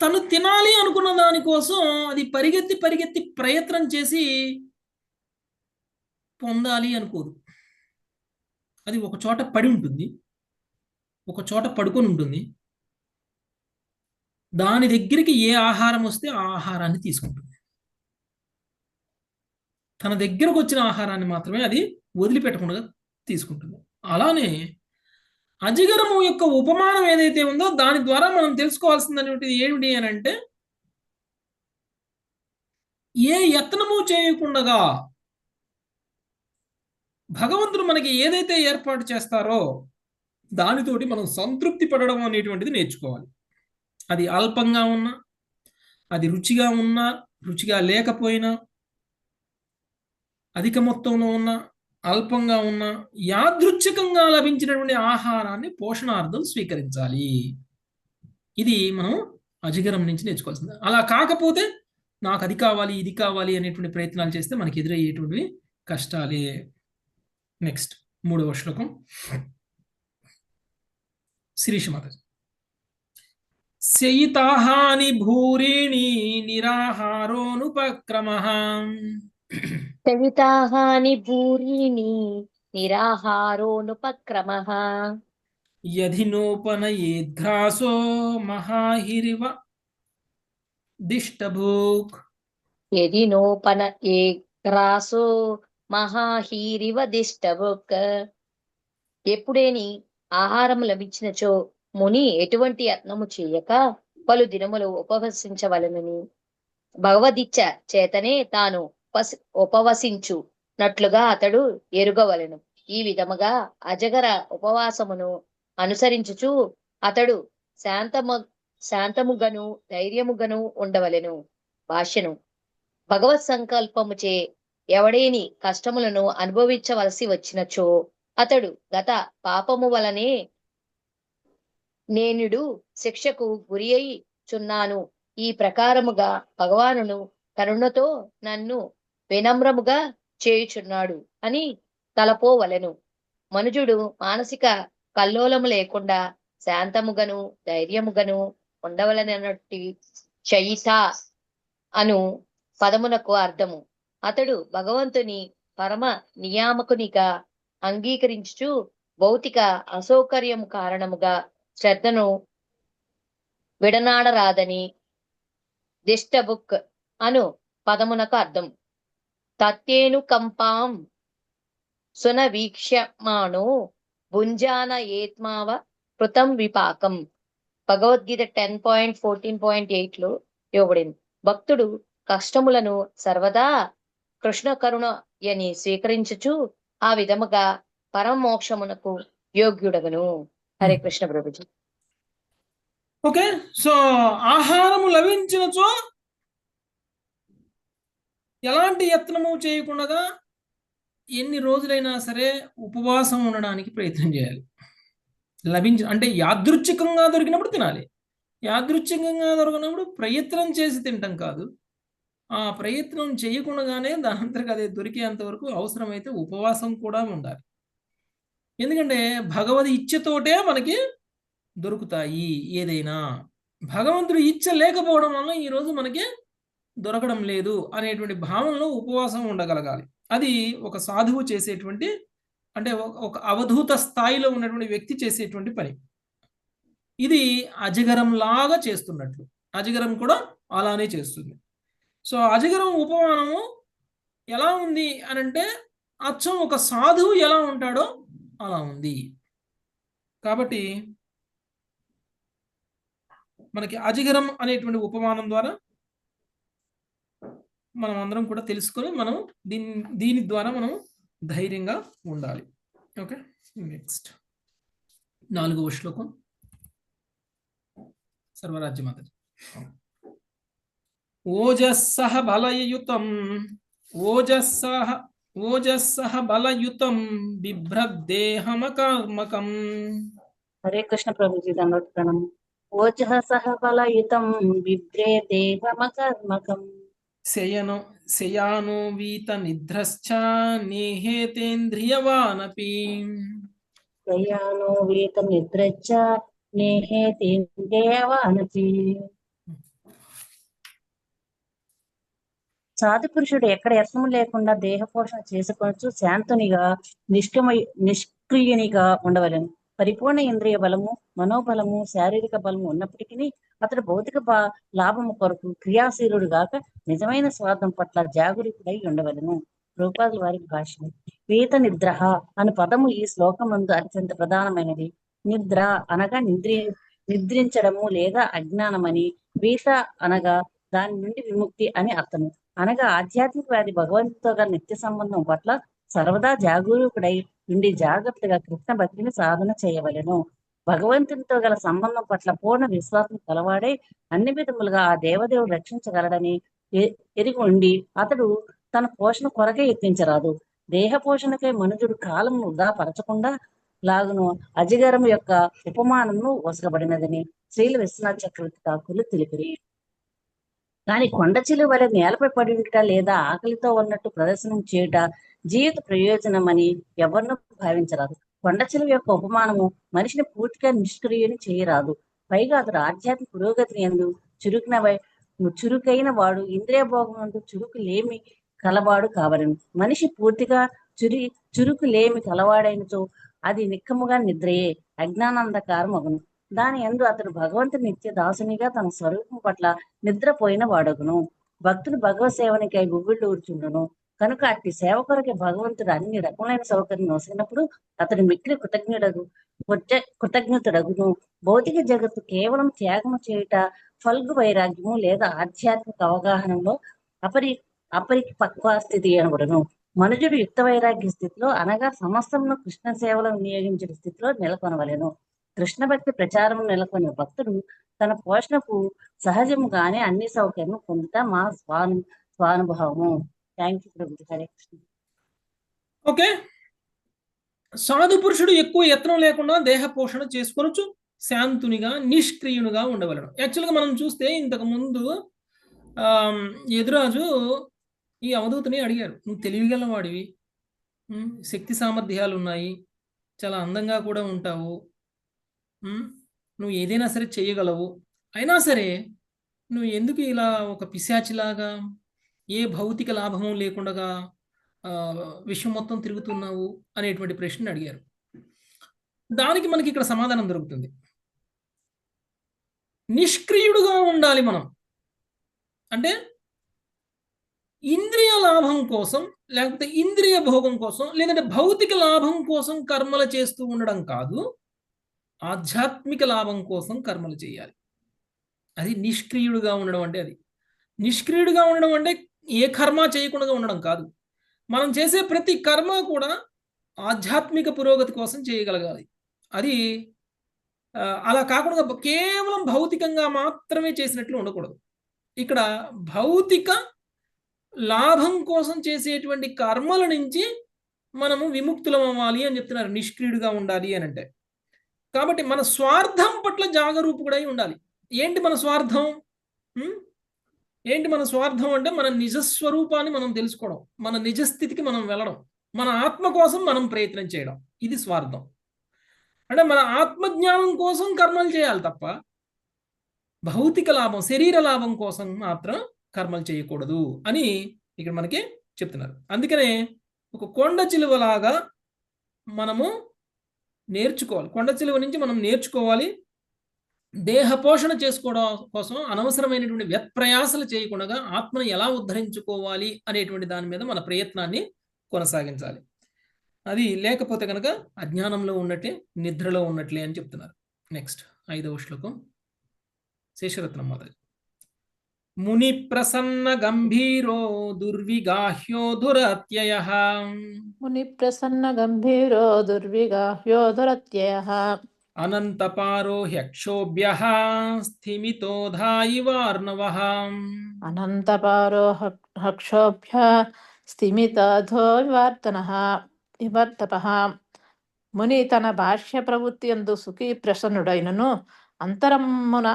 తను తినాలి అనుకున్న దానికోసం అది పరిగెత్తి ప్రయత్నం చేసి పొందాలి అనుకోదు. అది ఒక చోట పడి ఉంటుంది, ఒక చోట పడుకొని ఉంటుంది, దాని దగ్గరికి ఏ ఆహారం వస్తే ఆ ఆహారాన్ని తీసుకుంటుంది. తన దగ్గరకు వచ్చిన ఆహారాన్ని మాత్రమే అది వదిలిపెట్టకుండా తీసుకుంటుంది. అలానే అజగరము యొక్క ఉపమానం ఏదైతే ఉందో దాని ద్వారా మనం తెలుసుకోవాల్సిందనేటువంటిది ఏమిటి అని అంటే, ఏ యత్నము చేయకుండగా భగవంతుడు మనకి ఏదైతే ఏర్పాటు చేస్తారో దానితోటి మనం సంతృప్తి పడడం అనేటువంటిది నేర్చుకోవాలి. అది అల్పంగా ఉన్నా, అది రుచిగా ఉన్నా, రుచిగా లేకపోయినా, అధిక మొత్తంలో ఉన్న, అల్పంగా ఉన్న, యాదృచ్ఛికంగా లభించినటువంటి ఆహారాన్ని పోషణార్థం స్వీకరించాలి. ఇది మనం అజగరం నుంచి నేర్చుకోవాల్సింది. అలా కాకపోతే నాకు అది కావాలి, ఇది కావాలి అనేటువంటి ప్రయత్నాలు చేస్తే మనకి ఎదురయ్యేటువంటివి కష్టాలే. నెక్స్ట్ 3వ శ్లోకం. శిరీష మాతాజీ. శయితాహాని భూరిణి నిరాహారోనుపక్రమః సవితాహాని భూరిణి నిరాహారోనుపక్రమః యధినోపనయేద్ఘ్రాసో మహాహిరివ దిష్టభూక్. యది నోపన ఏ గ్రాసో మహాహీరివ దిష్టబుక్. ఎప్పుడేని ఆహారం లభించినచో ముని ఎటువంటి యత్నము చేయక పలు దినములు ఉపవసించవలెనని భగవదిచ్ఛ చేతనే తాను ఉపవసించునట్లుగా అతడు ఎరుగవలెను. ఈ విధముగా అజగర ఉపవాసమును అనుసరించుచు అతడు శాంతముగను ధైర్యముగను ఉండవలెను. భాష్యను. భగవత్ సంకల్పముచే ఎవడేని కష్టములను అనుభవించవలసి వచ్చినచో అతడు గత పాపము వలనే నేనుడు శిక్షకు గురి అయి చున్నాను. ఈ ప్రకారముగా భగవానును కరుణతో నన్ను వినమ్రముగా చేయుచున్నాడు అని తలపోవలెను. మనుజుడు మానసిక కల్లోలము లేకుండా శాంతముగను ధైర్యముగను ఉండవలనట్టి చయిత అను పదమునకు అర్థము. అతడు భగవంతుని పరమ నియామకునిగా అంగీకరించుచు భౌతిక అసౌకర్యము కారణముగా శ్రద్ధను విడనాడరాదని దిష్టబుక్ అను పదమునకు అర్థం. తత్యేను కంపాం సునవీక్ష్యమాణో భుంజాన ఏత్మావ కృతం విపాకం. భగవద్గీత 10.14.8 లో ఇవ్వబడింది. భక్తుడు కష్టములను సర్వదా కృష్ణ కరుణయని స్వీకరించుచు ఆ విధముగా పరమోక్షమునకు యోగ్యుడగను. హరే కృష్ణ ప్రభుజీ. ఓకే, సో ఆహారము లభించినచో ఎలాంటి యత్నము చేయకుండా ఎన్ని రోజులైనా సరే ఉపవాసం ఉండడానికి ప్రయత్నం చేయాలి. అంటే యాదృచ్ఛికంగా దొరికినప్పుడు తినాలి. యాదృచ్ఛికంగా దొరికినప్పుడు ప్రయత్నం చేసి తినటం కాదు. ఆ ప్రయత్నం చేయకుండానే దానంతరకు అదే దొరికేంత వరకు అవసరమైతే ఉపవాసం కూడా ఉండాలి. ఎందుకంటే భగవద్ ఇచ్ఛతోటే మనకి దొరుకుతాయి ఏదైనా. భగవంతుడు ఇచ్ఛ లేకపోవడం వల్ల ఈరోజు మనకి దొరకడం లేదు అనేటువంటి భావనలో ఉపవాసం ఉండగలగాలి. అది ఒక సాధువు చేసేటువంటి, అంటే ఒక అవధూత స్థాయిలో ఉన్నటువంటి వ్యక్తి చేసేటువంటి పని. ఇది అజగరం లాగా చేస్తున్నట్లు. అజగరం కూడా అలానే చేస్తుంది. సో అజగరం ఉపమానము ఎలా ఉంది అనంటే అచ్చం ఒక సాధువు ఎలా ఉంటాడో అలా ఉంది. కాబట్టి మనకి అజగరం అనేటువంటి ఉపమానం ద్వారా మనం అందరం కూడా తెలుసుకొని మనం దీని ద్వారా మనం ధైర్యంగా ఉండాలి. ఓకే, నెక్స్ట్ 4వ శ్లోకం. సర్వరాజ్య మాతాజీ. ఓజస్సహ బలయుతం బలయుతం బిభ్రద్దేహమకర్మకం. హరే కృష్ణ ప్రభుజీ. దండోత్ ప్రణామం. ఓజః బలయుతం బిభ్రే దేహమకర్మకం. శయానో వీత నిద్రశ్చ నేహేతేంద్రియవానపి. శయానో వీత నిద్రచ్చ నేహేతేంద్రియవానపి. సాధు పురుషుడు ఎక్కడ యత్నము లేకుండా దేహ పోషణ చేసుకొనొచ్చు శాంతునిగా నిష్క్రియునిగా ఉండవలెను. పరిపూర్ణ ఇంద్రియ బలము, మనోబలము, శారీరక బలము ఉన్నప్పటికీ అతడు భౌతిక లాభము కొరకు క్రియాశీలుడు గాక నిజమైన స్వార్థం పట్ల జాగరూకుడై ఉండవలను. రూపాదుల వారి భాష్యం. వీత నిద్ర అను పదము ఈ శ్లోకమందు అత్యంత ప్రధానమైనది. నిద్ర అనగా నిద్రించడము లేదా అజ్ఞానమని, వీత అనగా దాని నుండి విముక్తి అని అర్థము. అనగా ఆధ్యాత్మిక వ్యాధి భగవంతుతో గల నిత్య సంబంధం పట్ల సర్వదా జాగరూకుడై ఉండి జాగ్రత్తగా కృష్ణ భక్తిని సాధన చేయవలెను. భగవంతునితో గల సంబంధం పట్ల పూర్ణ విశ్వాసం కలవాడై అన్ని విధములుగా ఆ దేవదేవుడు రక్షించగలడని ఎరిగి ఉండి అతడు తన పోషణ కొరకే యత్నించరాదు. దేహ పోషణకై మనుజుడు కాలం వృధా పరచకుండా లాగును అజిగరము యొక్క ఉపమానము వసగబడినదని శ్రీల విశ్వనాథ్ చక్రవర్తి ఠాకూర్లు తెలిపిరి. కానీ కొండ చిలువ వలె నేలపై పడి ఉంట లేదా ఆకలితో ఉన్నట్టు ప్రదర్శనం చేయుట జీవిత ప్రయోజనమని ఎవరినూ భావించరాదు. కొండ చిలువ యొక్క ఉపమానము మనిషిని పూర్తిగా నిష్క్రియుని చేయరాదు. పైగా అతడు ఆధ్యాత్మిక పురోగతిని ఎందు చురుకైన వాడు, ఇంద్రియ భోగం చురుకు లేమి కలవాడు కావలను. మనిషి పూర్తిగా చురుకు లేమి కలవాడైనతో అది నిక్కముగా నిద్రయే, అజ్ఞానాంధకారం అగును. దాని యందు అతడు భగవంతుని నిత్య దాసునిగా తన స్వరూపం పట్ల నిద్రపోయిన వాడగును. భక్తుడు భగవత్ సేవనికై గుగ్గుళ్ళు ఊర్చుండును. కనుక అట్టి సేవ కొరకే భగవంతుడు అన్ని రకములైన సౌకర్యం నొసగినప్పుడు అతడు మిక్కిలి కృతజ్ఞతుడగును. భౌతిక జగత్తు కేవలం త్యాగము చేయుట, ఫల్గు వైరాగ్యము లేదా ఆధ్యాత్మిక అవగాహనలో అపరిపక్వ స్థితి అనబడును. మనుజుడు యుక్త వైరాగ్య స్థితిలో అనగా సమస్తమును కృష్ణ సేవలో వినియోగించిన స్థితిలో నెలకొనవలెను. కృష్ణ భక్తి ప్రచారం నెలకొని భక్తుడు తన పోషణకు సహజముగానే అన్ని సౌకర్యం పొందుట మా స్వానుభవము. థ్యాంక్ యూ ప్రభు. హరే కృష్ణ. ఓకే, సాధు పురుషుడు ఎక్కువ యత్నం లేకుండా దేహ పోషణ చేసుకొనొచ్చు, శాంతునిగా నిష్క్రియునిగా ఉండవలను. యాక్చువల్గా మనం చూస్తే ఇంతకు ముందు యదురాజు ఈ అవధూతని అడిగారు, నువ్వు తెలివిగల వాడివి, శక్తి సామర్థ్యాలు ఉన్నాయి, చాలా అందంగా కూడా ఉంటావు, నువ్వు ఏదైనా సరే చేయగలవు, అయినా సరే నువ్వు ఎందుకు ఇలా ఒక పిశాచిలాగా ఏ భౌతిక లాభము లేకుండా విశ్వం మొత్తం తిరుగుతున్నావు అనేటువంటి ప్రశ్న అడిగారు. దానికి మనకి ఇక్కడ సమాధానం దొరుకుతుంది. నిష్క్రియుడుగా ఉండాలి మనం. అంటే ఇంద్రియ లాభం కోసం, లేకపోతే ఇంద్రియ భోగం కోసం, లేదంటే భౌతిక లాభం కోసం కర్మలు చేస్తూ ఉండడం కాదు, ఆధ్యాత్మిక లాభం కోసం కర్మలు చేయాలి. అది నిష్క్రియుడుగా ఉండడం అంటే. అది నిష్క్రియుడుగా ఉండడం అంటే ఏ కర్మ చేయకుండా ఉండడం కాదు. మనం చేసే ప్రతి కర్మ కూడా ఆధ్యాత్మిక పురోగతి కోసం చేయగలగాలి. అది అలా కాకుండా కేవలం భౌతికంగా మాత్రమే చేసినట్లు ఉండకూడదు. ఇక్కడ భౌతిక లాభం కోసం చేసేటువంటి కర్మల నుంచి మనము విముక్తులం అవ్వాలి అని చెప్తున్నారు, నిష్క్రియుడుగా ఉండాలి అని అంటే. కాబట్టి మన స్వార్థం పట్ల జాగరూకుడై ఉండాలి. ఏంటి మన స్వార్థం? ఏంటి మన స్వార్థం అంటే మన నిజస్వరూపాన్ని మనం తెలుసుకోవడం, మన నిజస్థితికి మనం వెళ్ళడం, మన ఆత్మ కోసం మనం ప్రయత్నం చేయడం. ఇది స్వార్థం. అంటే మన ఆత్మజ్ఞానం కోసం కర్మలు చేయాలి తప్ప భౌతిక లాభం, శరీర లాభం కోసం మాత్రం కర్మలు చేయకూడదు అని ఇక్కడ మనకి చెప్తున్నారు. అందుకనే ఒక కొండ చిలువలాగా మనము నేర్చుకోవాలి. కొండ చిలువ నుంచి మనం నేర్చుకోవాలి. దేహ పోషణ చేసుకోవడం కోసం అనవసరమైనటువంటి వ్యత్ప్రయాసలు చేయకుండా ఆత్మను ఎలా ఉద్ధరించుకోవాలి అనేటువంటి దాని మీద మన ప్రయత్నాన్ని కొనసాగించాలి. అది లేకపోతే కనుక అజ్ఞానంలో ఉన్నట్టే, నిద్రలో ఉన్నట్లే అని చెప్తున్నారు. నెక్స్ట్ 5వ శ్లోకం శేషరత్నం మాతాజీ. ముని ప్రసన్న గంభీరో దుర్విగాహ్యో దురత్యయః. ముని ప్రసన్న గంభీరో దుర్విగాహ్యో దురత్యయః. అనంతపారో హ్యక్షోభ్యః స్థిమితోధాయివార్ణవః. అనంతపారో హక్షోభ్య స్థిమితోధో వివర్తపః. ముని తన భాష్య ప్రవృత్తి యందు సుఖీ ప్రసన్నుడైనను అంతరమున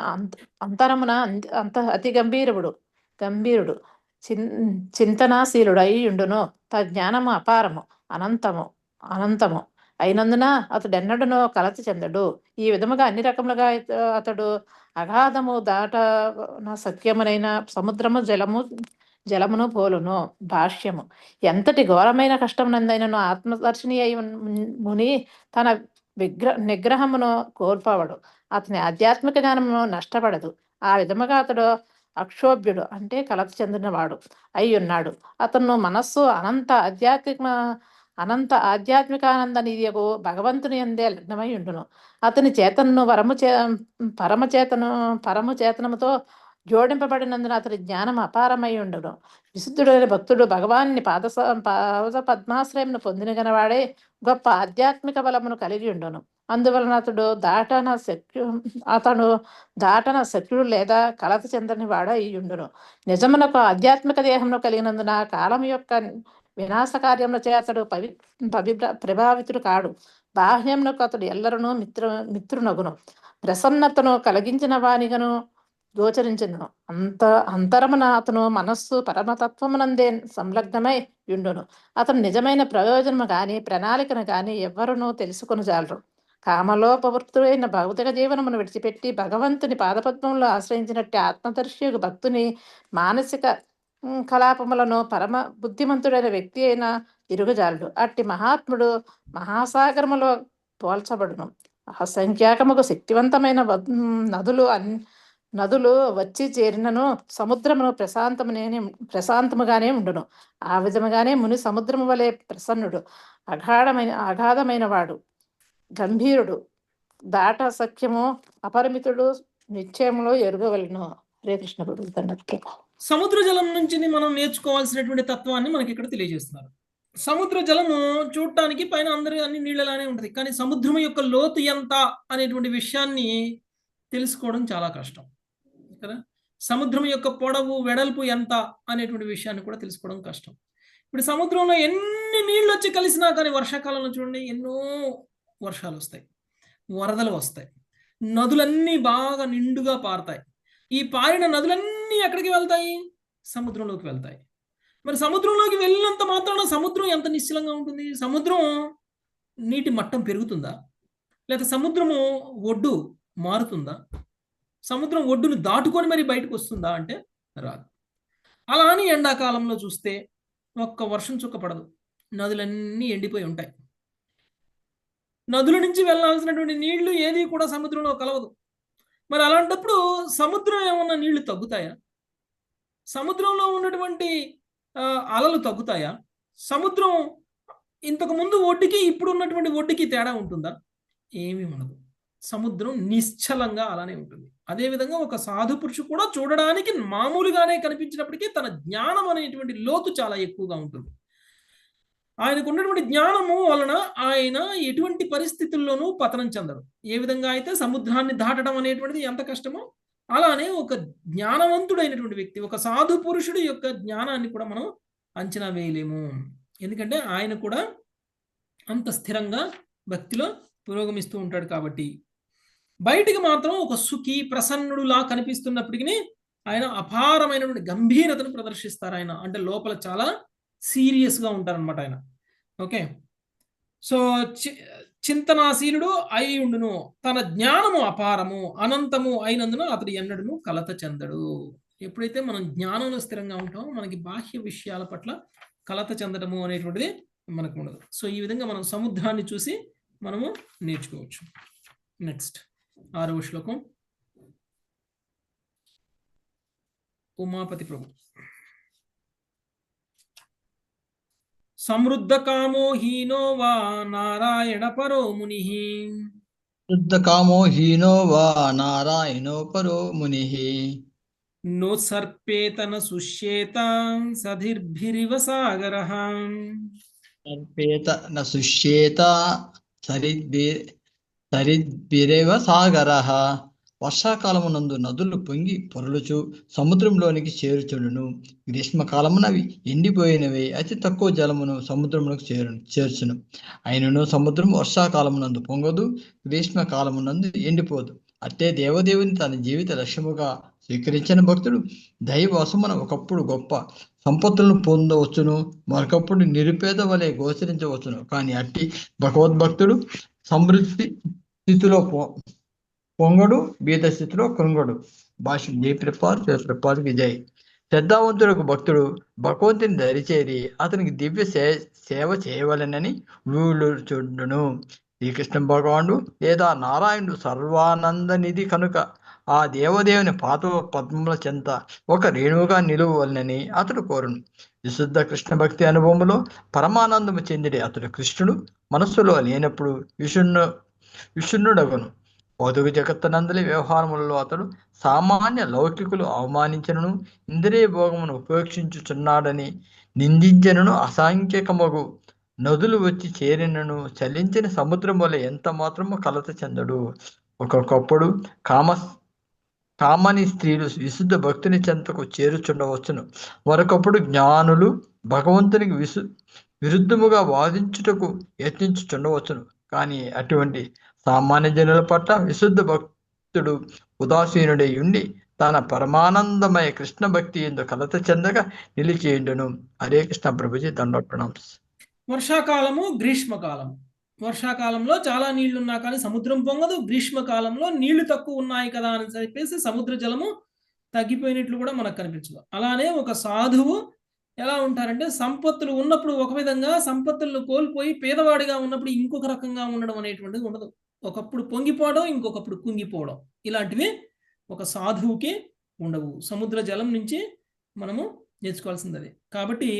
అతి గంభీరుడు చింతనాశీలుడై ఉండును. జ్ఞానము అపారము అనంతము అయినందున అతడెన్నడనో కలత చెందడు. ఈ విధముగా అన్ని రకములుగా అతడు అగాధము దాటన సత్యమునైన సముద్రము జలమును పోలును. భాష్యము. ఎంతటి ఘోరమైన కష్టమునందైనను ఆత్మదర్శిని అయి ముని తన నిగ్రహమును కోల్పోవడు. అతని ఆధ్యాత్మిక జ్ఞానము నష్టపడదు. ఆ విధముగా అతడు అక్షోభ్యుడు అంటే కలత చెందినవాడు అయి ఉన్నాడు. అతను మనస్సు అనంత ఆధ్యాత్మికానంద నిధియకు భగవంతుని యందే లగ్నమై ఉండును. అతని చేతనను పరమ చేతనముతో జోడింపబడినందున అతని జ్ఞానం అపారమై ఉండును. విశుద్ధుడైన భక్తుడు భగవాన్ని పాద పద్మాశ్రయమును పొందిన గనవాడే గొప్ప ఆధ్యాత్మిక బలమును కలిగి ఉండును. అందువలన అతడు దాటన శక్యుడు లేదా కలత చెందని వాడు అయి ఉండును. నిజమునకు ఆధ్యాత్మిక దేహమును కలిగినందున కాలం యొక్క వినాశ కార్యముల చే అతడు ప్రభావితుడు కాడు. బాహ్యమునకు అతడు ఎల్లరూ మిత్రునగును. ప్రసన్నతను కలిగించిన వానిగను గోచరించును. అంతరమున అతను మనస్సు పరమతత్వమునందే సంలగ్నమై ఉండును. అతను నిజమైన ప్రయోజనము గాని ప్రణాళికను గాని ఎవ్వరునూ తెలుసుకొని జాలరు. కామలోపవృత్తుడైన భౌతిక జీవనమును విడిచిపెట్టి భగవంతుని పాదపద్మంలో ఆశ్రయించినట్టు ఆత్మదర్శి భక్తుని మానసిక కలాపములను పరమ బుద్ధిమంతుడైన వ్యక్తి అయిన ఇరుగుజాలడు. అట్టి మహాత్ముడు మహాసాగరములో పోల్చబడును. అసంఖ్యాకముకు శక్తివంతమైన నదులు వచ్చి చేరినను సముద్రమును ప్రశాంతముగానే ఉండును. ఆ విధముగానే ముని సముద్రము వలె ప్రసన్నుడు, అగాధమైన వాడు, గంభీరుడు, దాట సఖ్యము, అపరిమితుడు, నిశ్చయములో ఎరుగవలను. హరే కృష్ణ గురు దండకి. సముద్ర జలం నుంచి మనం నేర్చుకోవాల్సినటువంటి తత్వాన్ని మనకి ఇక్కడ తెలియజేస్తున్నారు. సముద్ర జలము చూడటానికి పైన అన్ని నీళ్ళలానే ఉంటుంది, కానీ సముద్రం యొక్క లోతు ఎంత అనేటువంటి విషయాన్ని తెలుసుకోవడం చాలా కష్టం కదా. సముద్రం యొక్క పొడవు వెడల్పు ఎంత అనేటువంటి విషయాన్ని కూడా తెలుసుకోవడం కష్టం. ఇప్పుడు సముద్రంలో ఎన్ని నీళ్ళు వచ్చి కలిసినా కానీ వర్షాకాలంలో చూడండి ఎన్నో వర్షాలు వస్తాయి, వరదలు వస్తాయి, నదులన్నీ బాగా నిండుగా పారుతాయి. ఈ పారిన నదులన్నీ ఎక్కడికి వెళ్తాయి? సముద్రంలోకి వెళ్తాయి. మరి సముద్రంలోకి వెళ్ళినంత మాత్రాన సముద్రం ఎంత నిశ్చలంగా ఉంటుంది? సముద్రం నీటి మట్టం పెరుగుతుందా? లేదా సముద్రము ఒడ్డు మారుతుందా? సముద్రం ఒడ్డును దాటుకొని మరి బయటకు వస్తుందా అంటే రాదు. అలా అని ఎండాకాలంలో చూస్తే ఒక్క వర్షం చుక్క పడదు, నదులన్నీ ఎండిపోయి ఉంటాయి. నదుల నుంచి వెళ్ళాల్సినటువంటి నీళ్లు ఏది కూడా సముద్రంలో కలవదు. మరి అలాంటప్పుడు సముద్రం ఏమన్నా నీళ్లు తగ్గుతాయా? సముద్రంలో ఉన్నటువంటి అలలు తగ్గుతాయా? సముద్రం ఇంతకు ముందు ఒడ్డుకి ఇప్పుడు ఉన్నటువంటి ఒడ్డుకి తేడా ఉంటుందా? ఏమీ ఉండదు. సముద్రం నిశ్చలంగా అలానే ఉంటుంది. అదేవిధంగా ఒక సాధు పురుషుడు కూడా చూడడానికి మామూలుగానే కనిపించినప్పటికీ తన జ్ఞానం అనేటువంటి లోతు చాలా ఎక్కువగా ఉంటుంది. ఆయనకు ఉన్నటువంటి జ్ఞానము వలన ఆయన ఎటువంటి పరిస్థితుల్లోనూ పతనం చెందడు. ఏ విధంగా అయితే సముద్రాన్ని దాటడం అనేటువంటిది ఎంత కష్టమో అలానే ఒక జ్ఞానవంతుడైనటువంటి వ్యక్తి, ఒక సాధు పురుషుడు యొక్క జ్ఞానాన్ని కూడా మనం అంచనా వేయలేము. ఎందుకంటే ఆయన కూడా అంత స్థిరంగా భక్తిలో పురోగమిస్తూ ఉంటాడు కాబట్టి. బయటికి మాత్రం ఒక సుఖి ప్రసన్నుడులా కనిపిస్తున్నప్పటికీ ఆయన అపారమైనటువంటి గంభీరతను ప్రదర్శిస్తారు. ఆయన అంటే లోపల చాలా సీరియస్గా ఉంటారనమాట ఆయన. ఓకే, సో చింతనాశీలుడు అయి ఉండును, తన జ్ఞానము అపారము అనంతము అయినందున అతడు ఎన్నడను కలత చెందడు. ఎప్పుడైతే మనం జ్ఞానంలో స్థిరంగా ఉంటామో మనకి బాహ్య విషయాల పట్ల కలత చెందడము అనేటువంటిది మనకు ఉండదు. సో ఈ విధంగా మనం సముద్రాన్ని చూసి మనము నేర్చుకోవచ్చు. నెక్స్ట్ 6వ శ్లోకం. ఉమాపతి ప్రభు. సమృద్ధ కామో హీనో వా నారాయణ పరో ముని. సమృద్ధ కామో హీనో వా నారాయణో పరో ముని. నో సర్పేతన సుష్యేత సధిర్భిరివ సాగరః. సర్పేత న సుష్యేత సరిద్భిరేవ సాగరః. వర్షాకాలమునందు నదులు పొంగి పొరలుచు సముద్రంలోనికి చేరుచుండును. గ్రీష్మకాలమున అవి ఎండిపోయినవి అతి తక్కువ జలమును సముద్రమునకు చేర్చును. అయినను సముద్రం వర్షాకాలమునందు పొంగదు, గ్రీష్మకాలమునందు ఎండిపోదు. అట్టే దేవదేవుని తన జీవిత లక్ష్యముగా స్వీకరించిన భక్తుడు దైవవశమున ఒకప్పుడు గొప్ప సంపత్తులను పొందవచ్చును, మరొకప్పుడు నిరుపేద వలె గోచరించవచ్చును. కానీ అట్టి భగవద్భక్తుడు సమృద్ధి స్థితిలో పొంగడు, బీద స్థితిలో కృంగడు. భాష్యం. జై ప్రపాద్కి జై. శ్రద్ధావంతులకు భక్తుడు భగవంతుని దరిచేరి అతనికి దివ్య సేవ చేయవలెనని వీలుచుండును. శ్రీకృష్ణ భగవానుడు లేదా నారాయణుడు సర్వానంద నిధి కనుక ఆ దేవదేవుని పాత పద్మముల చెంత ఒక రేణువుగా నిలువవలనని అతడు కోరును. విశుద్ధ కృష్ణ భక్తి అనుభవములో పరమానందము చెందిడే అతడు కృష్ణుడు మనస్సులో లేనప్పుడు విషణ్ణుడగును. భౌతిక జగత్తునందలి వ్యవహారములలో అతడు సామాన్య లౌకికులు అవమానించను, ఇంద్రియ భోగమును ఉపేక్షించుచున్నాడని నిందించను, అసాంఖ్యకమగు నదులు వచ్చి చేరినను చలించిన సముద్రం వల్ల ఎంత మాత్రము కలత చెందడు. ఒక్కొక్కప్పుడు కామని స్త్రీలు విశుద్ధ భక్తుని చెంతకు చేరుచుండవచ్చును. మరొకప్పుడు జ్ఞానులు భగవంతునికి విరుద్ధముగా వాదించుటకు యత్నించుచుండవచ్చును. కానీ అటువంటి సామాన్య జనుల పట్ల విశుద్ధ భక్తుడు ఉదాసీనుడై ఉండి తన పరమానందమయ కృష్ణ భక్తి ఎందు కలత చెందగా నిలిచేయుండును. హరే కృష్ణ ప్రభుజీ దండోత్ప్రణాం. వర్షాకాలము, గ్రీష్మకాలం. వర్షాకాలంలో చాలా నీళ్లు ఉన్నా కానీ సముద్రం పొంగదు. గ్రీష్మకాలంలో నీళ్లు తక్కువ ఉన్నాయి కదా అని చెప్పేసి సముద్ర జలము తగ్గిపోయినట్లు కూడా మనకు కనిపించదు. అలానే ఒక సాధువు ఎలా ఉంటారంటే సంపత్తులు ఉన్నప్పుడు ఒక విధంగా, సంపత్తులను కోల్పోయి పేదవాడిగా ఉన్నప్పుడు ఇంకొక రకంగా ఉండడం అనేటువంటిది ఉండదు. ఒకప్పుడు పొంగిపోవడం, ఇంకొకప్పుడు కుంగిపోవడం, ఇలాంటివి ఒక సాధువుకి ఉండవు. సముద్ర జలం నుంచి మనము నేర్చుకోవాల్సింది అదే. కాబట్టి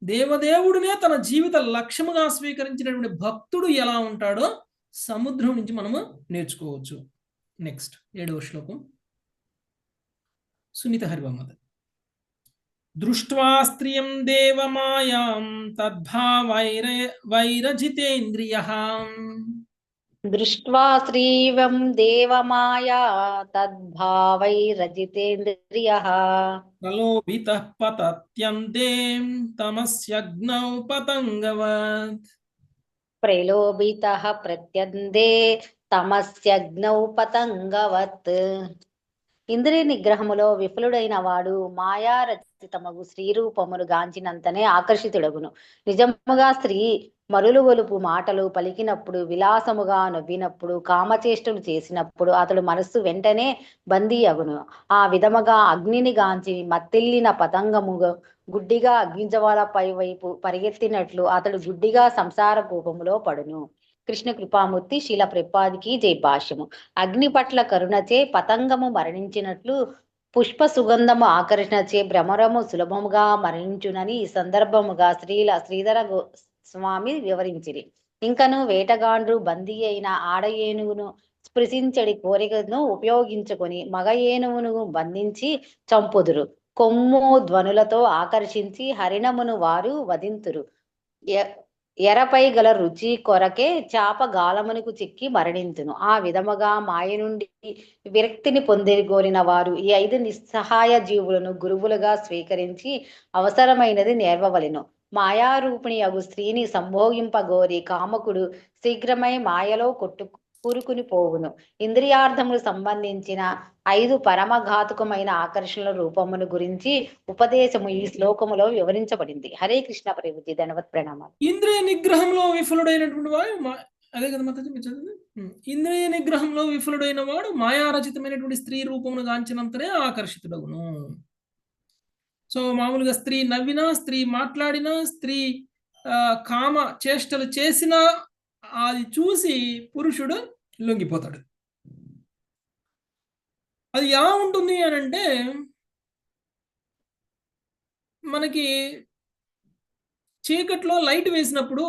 దేవదేవుడినే తన జీవిత లక్ష్యముగా స్వీకరించినటువంటి భక్తుడు ఎలా ఉంటాడో సముద్రం నుంచి మనము నేర్చుకోవచ్చు. నెక్స్ట్ 7వ శ్లోకం. సునీత హరివమ్మద. దృష్ట్వా స్త్రియం దేవమాయాం తద్భావైరజితేంద్రియః. దృష్ట్వా శ్రీవం దేవమాయా తద్భావైరజితేంద్రియః. ప్రలోభితః పతత్యంతే తమస్యగ్నౌ పతంగవత్. ప్రలోభితః ప్రత్యందే తమస్యగ్నౌ పతంగవత్. ఇంద్రియ నిగ్రహములో విఫలుడైన వాడు మాయారచితమగు స్త్రీ రూపమును గాంచినంతనే ఆకర్షితుడగును. నిజముగా స్త్రీ మరులు గొలుపు మాటలు పలికినప్పుడు, విలాసముగా నవ్వినప్పుడు, కామచేష్టలు చేసినప్పుడు అతడు మనస్సు వెంటనే బందీ అగును. ఆ విధముగా అగ్నిని గాంచి మత్తిల్లిన పతంగము గుడ్డిగా అగ్నిజ్వాలపై వైపు పరిగెత్తినట్లు అతడు గుడ్డిగా సంసార కూపములో పడును. కృష్ణ కృపామూర్తి శీల ప్రపాదికి జై భాష్యము. అగ్ని పట్ల కరుణచే పతంగము మరణించినట్లు పుష్ప సుగంధము ఆకర్షణచే భ్రమరము సులభముగా మరణించునని ఈ సందర్భముగా శ్రీధర స్వామి వివరించిరి. ఇంకను వేటగాండ్రు బందీ అయిన ఆడ ఏనుగును స్పృశించడి కోరికను ఉపయోగించుకొని మగ ఏనుగును బంధించి చంపుదురు. కొమ్ము ధ్వనులతో ఆకర్షించి హరిణమును వారు వధింతురు. ఎరపై గల రుచి కొరకే చాప గాలమునకు చిక్కి మరణించును. ఆ విధముగా మాయ నుండి విరక్తిని పొందిగోరిన వారు ఈ 5 నిస్సహాయ జీవులను గురువులుగా స్వీకరించి అవసరమైనది నేర్వవలెను. మాయారూపిణి అగు స్త్రీని సంభోగింపగోరి కామకుడు శీఘ్రమై మాయలో కూరుకుని పోవును. ఇంద్రియార్థములు సంబంధించిన 5 పరమఘాతుకమైన ఆకర్షణల రూపమును గురించి ఉపదేశము ఈ శ్లోకములో వివరించబడింది. హరే కృష్ణ ప్రభుజీ ధన్యవాద ప్రణామాలు. ఇంద్రియ నిగ్రహంలో విఫలుడైనటువంటి వాడు అదే కదా మాతాజీ మీరు చదివింది. ఇంద్రియ నిగ్రహంలో విఫలుడైన వాడు మాయారచితమైనటువంటి స్త్రీ రూపమును గాంచినంతనే ఆకర్షితుడగును. సో మామూలుగా స్త్రీ నవ్వినా, స్త్రీ మాట్లాడినా, స్త్రీ కామ చేష్టలు చేసినా అది చూసి పురుషుడు లొంగిపోతాడు. అది ఎలా ఉంటుంది అని అంటే, మనకి చీకట్లో లైట్ వేసినప్పుడు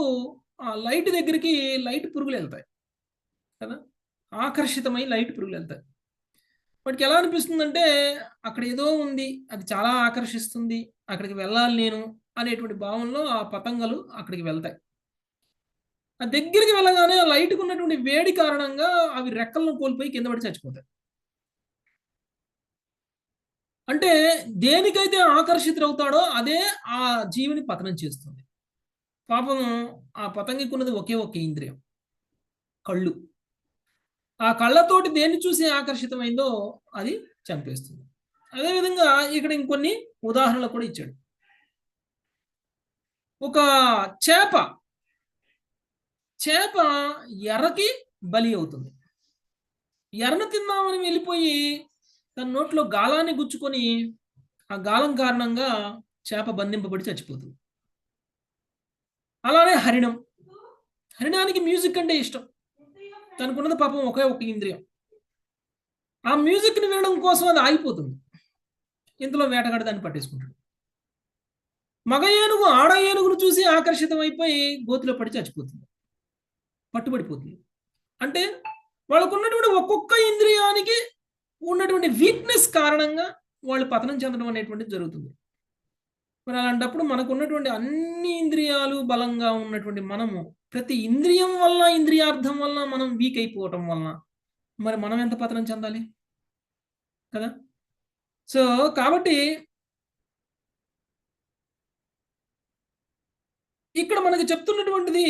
ఆ లైట్ దగ్గరికి లైట్ పురుగులు వెళ్తాయి కదా, ఆకర్షితమై లైట్ పురుగులు వెళ్తాయి. వాటికి ఎలా అనిపిస్తుందంటే అక్కడ ఏదో ఉంది, అది చాలా ఆకర్షిస్తుంది, అక్కడికి వెళ్ళాలి నేను అనేటువంటి భావనలో ఆ పతంగలు అక్కడికి వెళ్తాయి. ఆ దగ్గరికి వెళ్ళగానే ఆ లైట్కి ఉన్నటువంటి వేడి కారణంగా అవి రెక్కలను కోల్పోయి కింద పడి చచ్చిపోతాయి. అంటే దేనికైతే ఆకర్షితులవుతాడో అదే ఆ జీవిని పతనం చేస్తుంది. పాపం ఆ పతంగికి ఉన్నది ఒకే ఇంద్రియం, కళ్ళు. ఆ కళ్ళతోటి దేన్ని చూసి ఆకర్షితమైందో అది చంపేస్తుంది. అదేవిధంగా ఇక్కడ ఇంకొన్ని ఉదాహరణలు కూడా ఇచ్చాడు. ఒక చేప ఎర్రకి బలి అవుతుంది. ఎర్రను తిందామని వెళ్ళిపోయి తన నోట్లో గాలాన్ని గుచ్చుకొని ఆ గాలం కారణంగా చేప బంధింపబడి చచ్చిపోతుంది. అలానే హరిణానికి మ్యూజిక్ అంటే ఇష్టం. తనకున్నది పాపం ఒకే ఒక ఇంద్రియం. ఆ మ్యూజిక్ని వినడం కోసం అది ఆగిపోతుంది. ఇంతలో వేటగాడు దాన్ని పట్టేసుకుంటాడు. మగ ఏనుగు ఆడ ఏనుగును చూసి ఆకర్షితం అయిపోయి గోతిలో పడి చచ్చిపోతుంది, పట్టుబడిపోతుంది. అంటే వాళ్ళకున్నటువంటి ఒక్కొక్క ఇంద్రియానికి ఉన్నటువంటి వీక్నెస్ కారణంగా వాళ్ళు పతనం చెందడం అనేటువంటిది జరుగుతుంది. మరి అలాంటప్పుడు మనకున్నటువంటి అన్ని ఇంద్రియాలు బలంగా ఉన్నటువంటి మనము ప్రతి ఇంద్రియం వల్ల, ఇంద్రియార్థం వల్ల మనం వీక్ అయిపోవటం వలన మరి మనం ఎంత పతనం చెందాలి కదా. సో కాబట్టి ఇక్కడ మనకి చెప్తున్నటువంటిది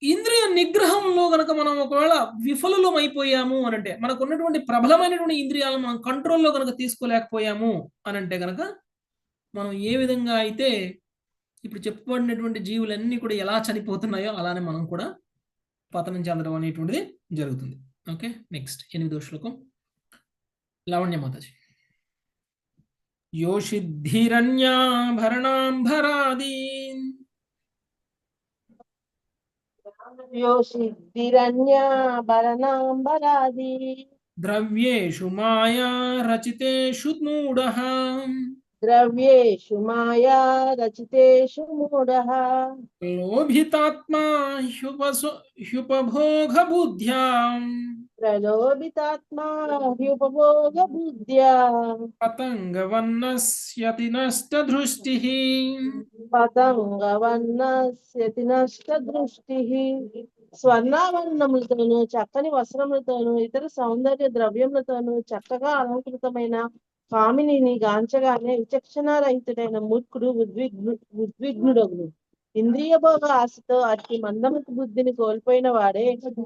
ఇంద్రియ నిగ్రహంలో గనక మనం ఒకవేళ విఫలం అయిపోయాము అనంటే, మనకు ఉన్నటువంటి ప్రబలమైనటువంటి ఇంద్రియాలను మనం కంట్రోల్లో గనక తీసుకోలేకపోయాము అనంటే గనక మనం ఏ విధంగా అయితే ఇప్పుడు చెప్పబడినటువంటి జీవులన్నీ కూడా ఎలా చనిపోతున్నాయో అలానే మనం కూడా పతనం చెందడం అనేటువంటిది జరుగుతుంది. ఓకే, నెక్స్ట్ 8వ శ్లోకం. లావణ్య మాతాజీ. యోషిద్ధిరణ్యాభరణాంబరాదీన్ योषिद्धिरन्याभरणाम्बरादि ద్రవ్యేషు మాయా రచితేషు మూఢః द्रव्येषु माया रचितेषु मूढः లోభితాత్మా హ్యుపభోగ బుద్ధ్యాం प्रलोभितात्मा ह्युपभोगबुद्ध्या పతంగవన్నస్యతి నష్టదృష్టిః పతంగవన్నస్యతి నష్టదృష్టిః. స్వర్ణాభరణములతోనూ చక్కని వస్త్రములతోనూ ఇతర సౌందర్య ద్రవ్యములతోనూ చక్కగా అలంకృతమైన కామినిని గాంచగానే విచక్షణారహితుడైన మూర్ఖుడు ఉద్విగ్నుడగును. ఇంద్రియ భోగ ఆశతో అట్టి మందమతి బుద్ధిని కోల్పోయిన వాడే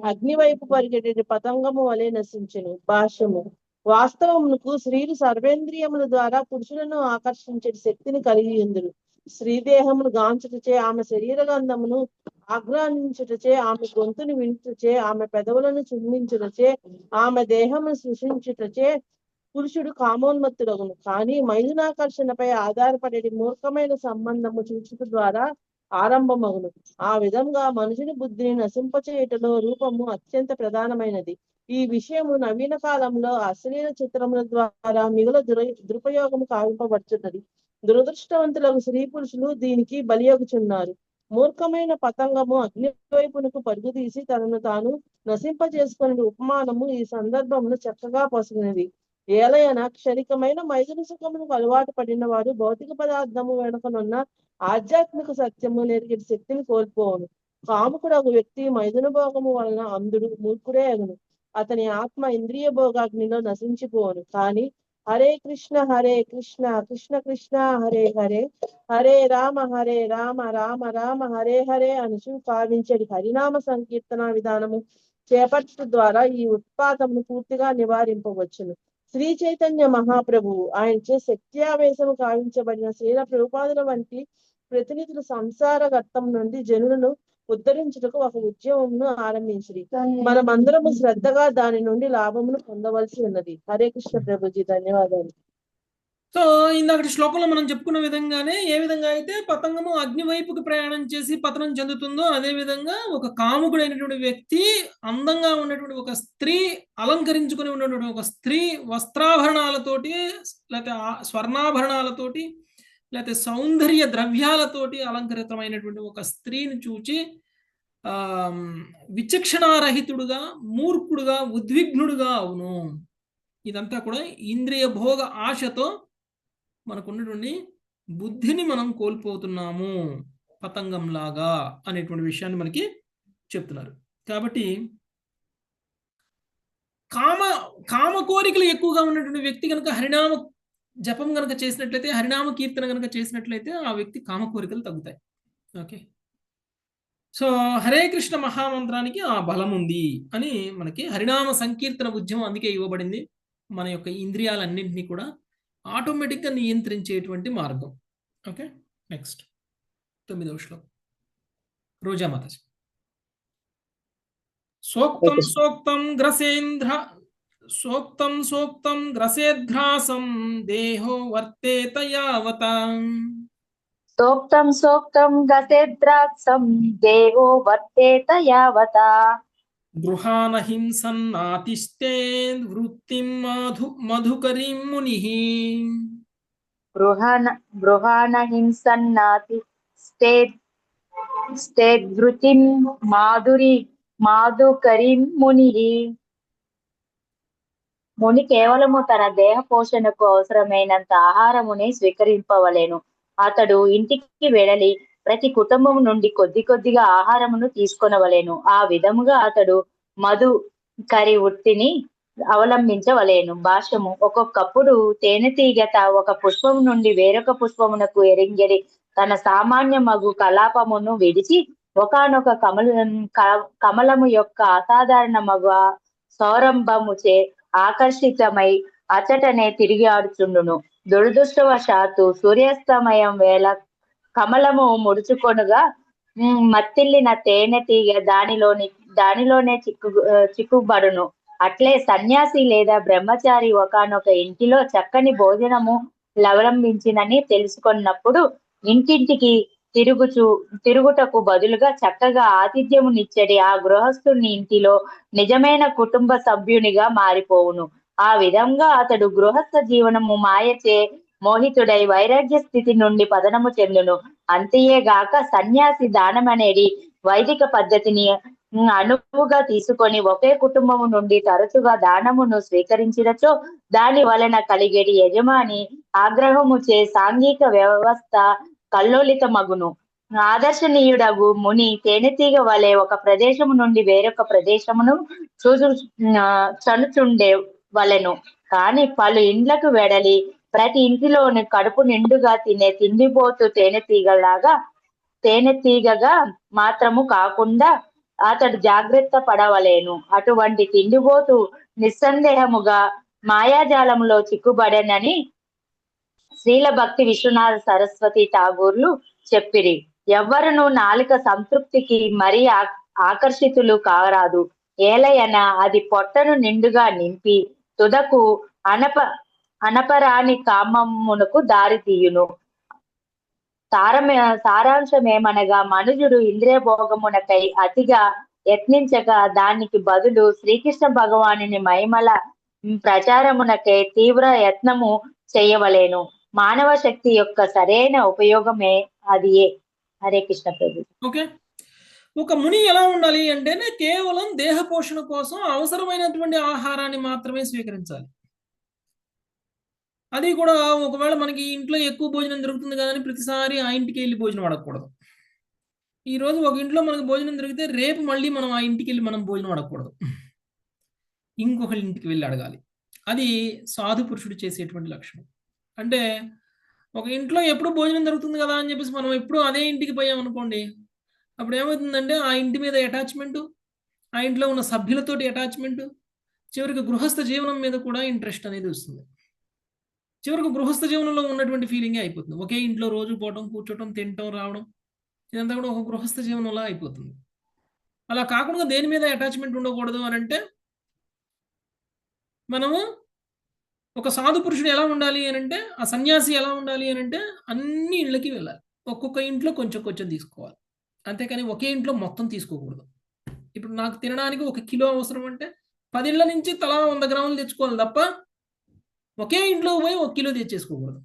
అగ్ని వైపు పరిగెట్టే పతంగము వలె నశించెను. భాష్యము. వాస్తవమునకు స్త్రీలు సర్వేంద్రియముల ద్వారా పురుషులను ఆకర్షించే శక్తిని కలిగి ఉందురు. స్త్రీదేహమును గాంచుటచే ఆమె శరీర గంధమును ఆగ్రహించుటచే, ఆమె గొంతును వించుటచే, ఆమె పెదవులను చుమ్మించుటచే, ఆమె దేహమును సృష్టించుటచే పురుషుడు కామోన్మత్తుడగును. కానీ మైథునాకర్షణపై ఆధారపడే మూర్ఖమైన సంబంధము చూచుట ద్వారా ఆరంభమగును. ఆ విధంగా మనుషుని బుద్ధిని నశింపచేయుటలో రూపము అత్యంత ప్రధానమైనది. ఈ విషయము నవీన కాలంలో అశ్లీల చిత్రముల ద్వారా మిగుల దురుపయోగము కావింపబడుతున్నది. దురదృష్టవంతులకు స్త్రీ పురుషులు దీనికి బలియొగుచున్నారు. మూర్ఖమైన పతంగము అగ్ని వైపునకు పరుగుతీసి తనను తాను నశింపజేసుకునే ఉపమానము ఈ సందర్భమును చక్కగా పొసిగినది. ఏలయన క్షణికమైన మైదున సుఖమునకు అలవాటు పడిన వాడు భౌతిక పదార్థము వెనుకనున్న ఆధ్యాత్మిక సత్యము నెరిగే శక్తిని కోల్పోవును. కాముకుడు ఒక వ్యక్తి మైదున భోగము వలన అంధుడు, మూర్ఖుడే అగును. అతని ఆత్మ ఇంద్రియ భోగాగ్నిలో నశించిపోవును. కానీ హరే కృష్ణ కృష్ణ కృష్ణ హరే హరే, హరే రామ రామ రామ హరే హరే అనుచు కావించడి హరినామ సంకీర్తన విధానము చేపట్టడం ద్వారా ఈ ఉత్పాతమును పూర్తిగా నివారింపవచ్చును. శ్రీ చైతన్య మహాప్రభువు ఆయనచే శక్త్యావేశము కావించబడిన శ్రీల ప్రభుపాదుల వంటి ప్రతినిధులు సంసార ఘట్టం నుండి జనులను ఉద్ధరించుటకు ఒక ఉద్యమమును ఆరంభించింది. మనమందరము శ్రద్ధగా దాని నుండి లాభమును పొందవలసి ఉన్నది. హరే కృష్ణ ప్రభుజీ, ధన్యవాదాలు. సో ఇందాకటి శ్లోకంలో మనం చెప్పుకున్న విధంగానే ఏ విధంగా అయితే పతంగము అగ్ని వైపుకి ప్రయాణం చేసి పతనం చెందుతుందో అదే విధంగా ఒక కాముకుడైనటువంటి వ్యక్తి, అందంగా ఉన్నటువంటి ఒక స్త్రీ, అలంకరించుకుని ఉన్నటువంటి ఒక స్త్రీ వస్త్రాభరణాలతోటి లేకపోతే స్వర్ణాభరణాలతోటి లేకపోతే సౌందర్య ద్రవ్యాలతోటి అలంకరితమైనటువంటి ఒక స్త్రీని చూచి విచక్షణారహితుడుగా, మూర్ఖుడుగా, ఉద్విగ్నుడుగా అవును. ఇదంతా కూడా ఇంద్రియ భోగ ఆశతో మనకున్నటువంటి బుద్ధిని మనం కోల్పోతున్నాము పతంగంలాగా అనేటువంటి విషయాన్ని మనకి చెప్తున్నారు. కాబట్టి కామ కోరికలు ఎక్కువగా ఉన్నటువంటి వ్యక్తి కనుక హరినామ జపం కనుక చేసినట్లయితే, హరినామ కీర్తన కనుక చేసినట్లయితే ఆ వ్యక్తి కామ కోరికలు తగ్గుతాయి. ఓకే, సో హరే కృష్ణ మహామంత్రానికి ఆ బలం ఉంది అని మనకి హరినామ సంకీర్తన ఉద్యమం అందుకే ఇవ్వబడింది. మన యొక్క ఇంద్రియాలన్నింటినీ కూడా ఆటోమేటిక్గా నియంత్రించేటువంటి మార్గం. ఓకే, నెక్స్ట్ 9వ శ్లోకం. రోజా మాతాజీ. సోక్తం గ్రసేధ్రాసం దేహో వర్తేత యావతా. సోక్తం గతేద్రాక్షం దేవో వర్తేత యావతా. గృహాన హింసన్నాతిష్టే వృత్తిం మధుకరీం ముని. గృహాన హింసన్నాతి స్థేద్వృతిం మాధుకరీం ముని. ముని కేవలము తన దేహ పోషణకు అవసరమైనంత ఆహారముని స్వీకరింపవలెను. అతడు ఇంటికి వెడలి ప్రతి కుటుంబం నుండి కొద్ది కొద్దిగా ఆహారమును తీసుకొనవలెను. ఆ విధముగా అతడు మధుకరి వృత్తిని అవలంబించవలెను. భాష్యము: ఒక్కొక్కప్పుడు తేనెటీగ ఒక పుష్పం నుండి వేరొక పుష్పమునకు ఎరింగడి తన సామాన్య మగు కలాపమును విడిచి ఒకానొక కమలము యొక్క అసాధారణ మగు సౌరంభముచే ఆకర్షితమై అచటనే తిరిగి ఆడుచుండును. దురదృష్టవశాత్తు సూర్యాస్తమయం వేళ కమలము ముడుచుకొనుగా మత్తిల్లిన తేనెటీగ దానిలోనే చిక్కుబడును. అట్లే సన్యాసి లేదా బ్రహ్మచారి ఒకానొక ఇంటిలో చక్కని భోజనము లవలంబించినని తెలుసుకున్నప్పుడు ఇంటింటికి తిరుగుటకు బదులుగా చక్కగా ఆతిథ్యమునిచ్చడి ఆ గృహస్థుని ఇంటిలో నిజమైన కుటుంబ సభ్యునిగా మారిపోవును. ఆ విధంగా అతడు గృహస్థ జీవనము మాయచే మోహితుడై వైరాగ్య స్థితి నుండి పతనము చెందును. అంతేగాక సన్యాసి దానమనేది వైదిక పద్ధతిని అనువుగా తీసుకొని ఒకే కుటుంబము నుండి తరచుగా దానమును స్వీకరించినచో దాని వలన కలిగేది యజమాని ఆగ్రహముచే సాంఘిక వ్యవస్థ కల్లోలితమగును. ఆదర్శనీయుడగు ముని తేనెటీగ వలె ఒక ప్రదేశము నుండి వేరొక ప్రదేశమును చనుచుండే వలెను. కాని పలు ఇండ్లకు వెడలి ప్రతి ఇంటిలోని కడుపు నిండుగా తినే తిండిపోతు తేనెటీగగా మాత్రము కాకుండా అతడు జాగ్రత్త పడవలేను. అటువంటి తిండిపోతు నిస్సందేహముగా మాయాజాలములో చిక్కుబడెనని శ్రీల భక్తి విశ్వనాథ సరస్వతి ఠాగూర్లు చెప్పిరి. ఎవ్వరును నాలుక సంతృప్తికి మరీ ఆకర్షితులు కారాదు. ఏలయన అది పొట్టను నిండుగా నింపి తుదకు అనపరాని కామమునకు దారి తీయును. సారాంశమేమనగా మనుజుడు ఇంద్రియ భోగమునకై అతిగా యత్నించక దానికి బదులు శ్రీకృష్ణ భగవానుని మహిమల ప్రచారమునకై తీవ్ర యత్నము చేయవలేను. మానవ శక్తి యొక్క సరైన ఉపయోగమే అదియే. హరే కృష్ణ ప్రభు. ఓకే, ఒక ముని ఎలా ఉండాలి అంటేనే కేవలం దేహ పోషణ కోసం అవసరమైనటువంటి ఆహారాన్ని మాత్రమే స్వీకరించాలి. అది కూడా ఒకవేళ మనకి ఇంట్లో ఎక్కువ భోజనం దొరుకుతుంది కానీ ప్రతిసారి ఆ ఇంటికి వెళ్ళి భోజనం అడగకూడదు. ఈరోజు ఒక ఇంట్లో మనకు భోజనం దొరికితే రేపు మళ్ళీ మనం ఆ ఇంటికి వెళ్ళి మనం భోజనం అడగకూడదు, ఇంకొకరి ఇంటికి వెళ్ళి అడగాలి. అది సాధు పురుషుడు చేసేటువంటి లక్షణం. అంటే ఒక ఇంట్లో ఎప్పుడు భోజనం దొరుకుతుంది కదా అని చెప్పేసి మనం ఎప్పుడు అదే ఇంటికి పోయామనుకోండి, అప్పుడు ఏమవుతుందంటే ఆ ఇంటి మీద అటాచ్మెంటు, ఆ ఇంట్లో ఉన్న సభ్యులతోటి అటాచ్మెంటు, చివరికి గృహస్థ జీవనం మీద కూడా ఇంట్రెస్ట్ అనేది వస్తుంది. చివరికి గృహస్థ జీవనంలో ఉన్నటువంటి ఫీలింగే అయిపోతుంది. ఒకే ఇంట్లో రోజు పోవడం, కూర్చోవడం, తినటం, రావడం, ఇదంతా కూడా ఒక గృహస్థ జీవనంలా అయిపోతుంది. అలా కాకుండా దేని మీద అటాచ్మెంట్ ఉండకూడదు అని అంటే మనము ఒక సాధు పురుషుడు ఎలా ఉండాలి అని అంటే, ఆ సన్యాసి ఎలా ఉండాలి అని అంటే అన్ని ఇళ్ళకి వెళ్ళాలి. ఒక్కొక్క ఇంట్లో కొంచెం కొంచెం తీసుకోవాలి, అంతేకాని ఒకే ఇంట్లో మొత్తం తీసుకోకూడదు. ఇప్పుడు నాకు తినడానికి 1 కిలో అవసరం అంటే 10 ఇళ్ళ నుంచి తలా 100 గ్రాములు తెచ్చుకోవాలి తప్ప ఒకే ఇంట్లో పోయి 1 కిలో తెచ్చేసుకోకూడదు.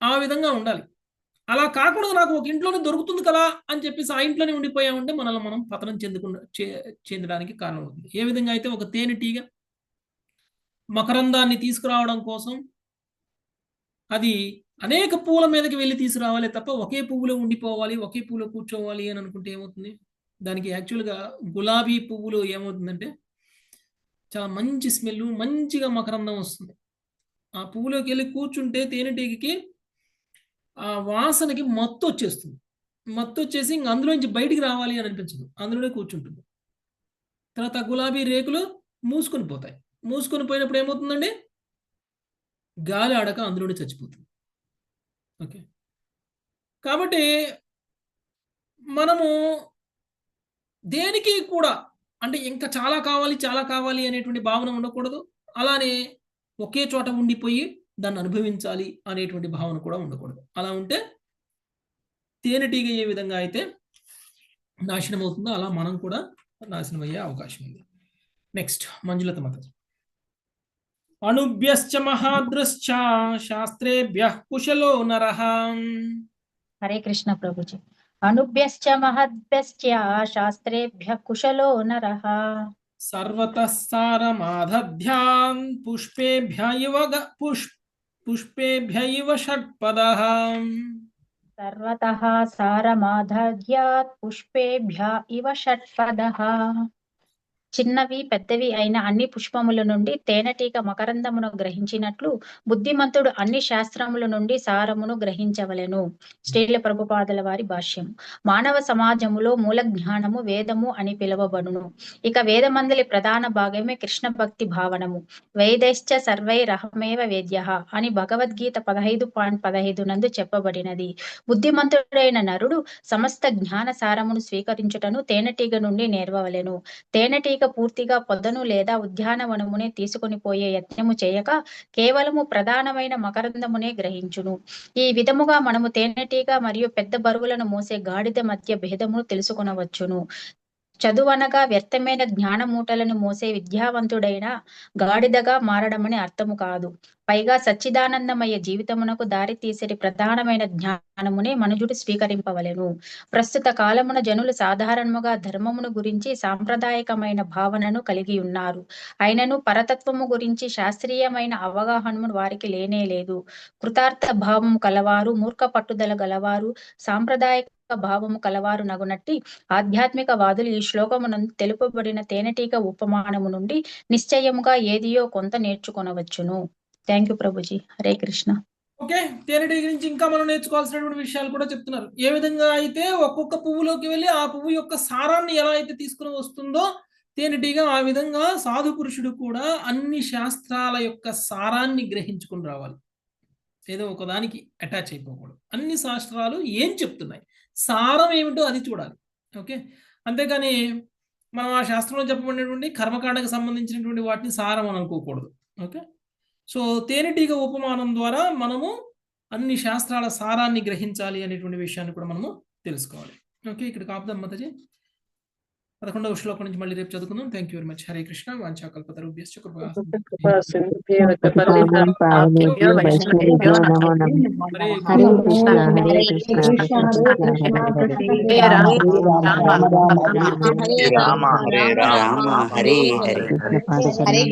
ఆ విధంగా ఉండాలి. అలా కాకుండా నాకు ఒక ఇంట్లోనే దొరుకుతుంది కదా అని చెప్పేసి ఆ ఇంట్లోనే ఉండిపోయామంటే మనల్ని మనం పతనం చెందడానికి కారణం అవుతుంది. ఏ విధంగా అయితే ఒక తేనెటీగ మకరందాన్ని తీసుకురావడం కోసం అది అనేక పువ్వుల మీదకి వెళ్ళి తీసుకురావాలి తప్ప ఒకే పువ్వులో ఉండిపోవాలి, ఒకే పువ్వులో కూర్చోవాలి అని అనుకుంటే ఏమవుతుంది? దానికి యాక్చువల్గా గులాబీ పువ్వులు ఏమవుతుందంటే చాలా మంచి స్మెల్, మంచిగా మకరందం వస్తుంది. ఆ పువ్వులోకి వెళ్ళి కూర్చుంటే తేనెటీగకి ఆ వాసనకి మత్తు వచ్చేస్తుంది. మత్తు వచ్చేసి ఇంక అందులోంచి బయటికి రావాలి అని అనిపించదు, అందులోనే కూర్చుంటుంది. తర్వాత గులాబీ రేకులు మూసుకొని పోతాయి. మూసుకొని పోయినప్పుడు ఏమవుతుందండి? గాలి ఆడక అందులోనే చచ్చిపోతుంది. ఓకే, కాబట్టి మనము దేనికి కూడా అంటే ఇంకా చాలా కావాలి అనేటువంటి భావన ఉండకూడదు. అలానే ఒకే చోట ఉండిపోయి దాన్ని అనుభవించాలి అనేటువంటి భావన కూడా ఉండకూడదు. అలా ఉంటే తేనెటీగ ఏ విధంగా అయితే నాశనం అవుతుందో అలా మనం కూడా నాశనం అయ్యే అవకాశం ఉంది. నెక్స్ట్ మంజులత మాతాజీ. అణుభ్యశ్చ మహాద్రశ్చ శాస్త్రేభ్యః కుశలో నరః. హరే కృష్ణ ప్రభుజీ. అనుభ్యశ్చ మహద్భ్యశ్చ శాస్త్రేభ్యః కుశలో నరః. సర్వతః సారమాదధ్యాన్ పుష్పేభ్య ఇవ షట్పదః. సర్వతః సారమాదధ్యాత్ పుష్పేభ్య ఇవ షట్పదః. చిన్నవి పెద్దవి అయిన అన్ని పుష్పముల నుండి తేనెటీగ మకరందమును గ్రహించినట్లు బుద్ధిమంతుడు అన్ని శాస్త్రముల నుండి సారమును గ్రహించవలెను. శ్రీల ప్రభుపాదుల వారి భాష్యం. మానవ సమాజములో మూల జ్ఞానము వేదము అని పిలువబడును. ఇక వేదమందలి ప్రధాన భాగమే కృష్ణ భక్తి భావనము. వేదైశ్చ సర్వైరహమేవ వేద్యః అని భగవద్గీత 15.15 నందు చెప్పబడినది. బుద్ధిమంతుడైన నరుడు సమస్త జ్ఞాన సారమును స్వీకరించుటను తేనెటీగ నుండి నేర్వవలెను. తేనెటీగ పూర్తిగా పొదను లేదా ఉద్యానవనమునే తీసుకొని పోయే యత్నము చేయక కేవలము ప్రధానమైన మకరందమునే గ్రహించును. ఈ విధముగా మనము తేనెటీగ మరియు పెద్ద బరువులను మోసే గాడిద మధ్య భేదమును తెలుసుకొనవచ్చును. చదువనగా వ్యర్థమైన జ్ఞాన మూటలను మోసే విద్యావంతుడైన గాడిదగా మారడమని అర్థము కాదు. పైగా సచ్చిదానందమయ జీవితమునకు దారి తీసేటి ప్రధానమైన జ్ఞానమునే మనుజుడు స్వీకరింపవలెను. ప్రస్తుత కాలమున జనులు సాధారణముగా ధర్మమును గురించి సాంప్రదాయకమైన భావనను కలిగి ఉన్నారు. అయినను పరతత్వము గురించి శాస్త్రీయమైన అవగాహనము వారికి లేనే లేదు. కృతార్థ భావము కలవారు, మూర్ఖ పట్టుదల గలవారు, సాంప్రదాయక భావము కలవారు నగునట్టి ఆధ్యాత్మిక వాదులు ఈ శ్లోకమునందు తెలుపబడిన తేనెటీగ ఉపమానము నుండి నిశ్చయముగా ఏదియో కొంత నేర్చుకొనవచ్చును. Thank you Prabhuji. Hare Krishna. Okay, తేనెటీగ నుంచి ఇంకా మనం నేర్చుకోవాల్సినటువంటి విషయాలు కూడా చెప్తున్నారు. ఏ విధంగా అయితే ఒక్కొక్క పువ్వులోకి వెళ్ళి ఆ పువ్వు యొక్క సారాన్ని ఎలా అయితే తీసుకుని వస్తుందో తేనెటీగ, ఆ విధంగా సాధు పురుషుడు కూడా అన్ని శాస్త్రాల యొక్క సారాన్ని గ్రహించుకుని రావాలి. ఏదో ఒకదానికి అటాచ్ అయిపోకూడదు. అన్ని శాస్త్రాలు ఏం చెప్తున్నాయి, సారం ఏమిటో అది చూడాలి. ఓకే, అంతేకాని మనం ఆ శాస్త్రంలో చెప్పబడినటువంటి కర్మకాండకు సంబంధించినటువంటి వాటిని సారం అని అనుకోకూడదు. ఓకే, సో తేనెటీగ ఉపమానం ద్వారా మనము అన్ని శాస్త్రాల సారాన్ని గ్రహించాలి అనేటువంటి విషయాన్ని కూడా మనము తెలుసుకోవాలి. ఓకే, ఇక్కడ కాపుదాం మాతాజీ. 11వ శ్లోకం నుంచి మళ్ళీ రేపు చదువుకుందాం. Thank you very much. Hare Krishna. వాంఛాకల్పతరుభ్యశ్చ కృపా రామ హరే హరే.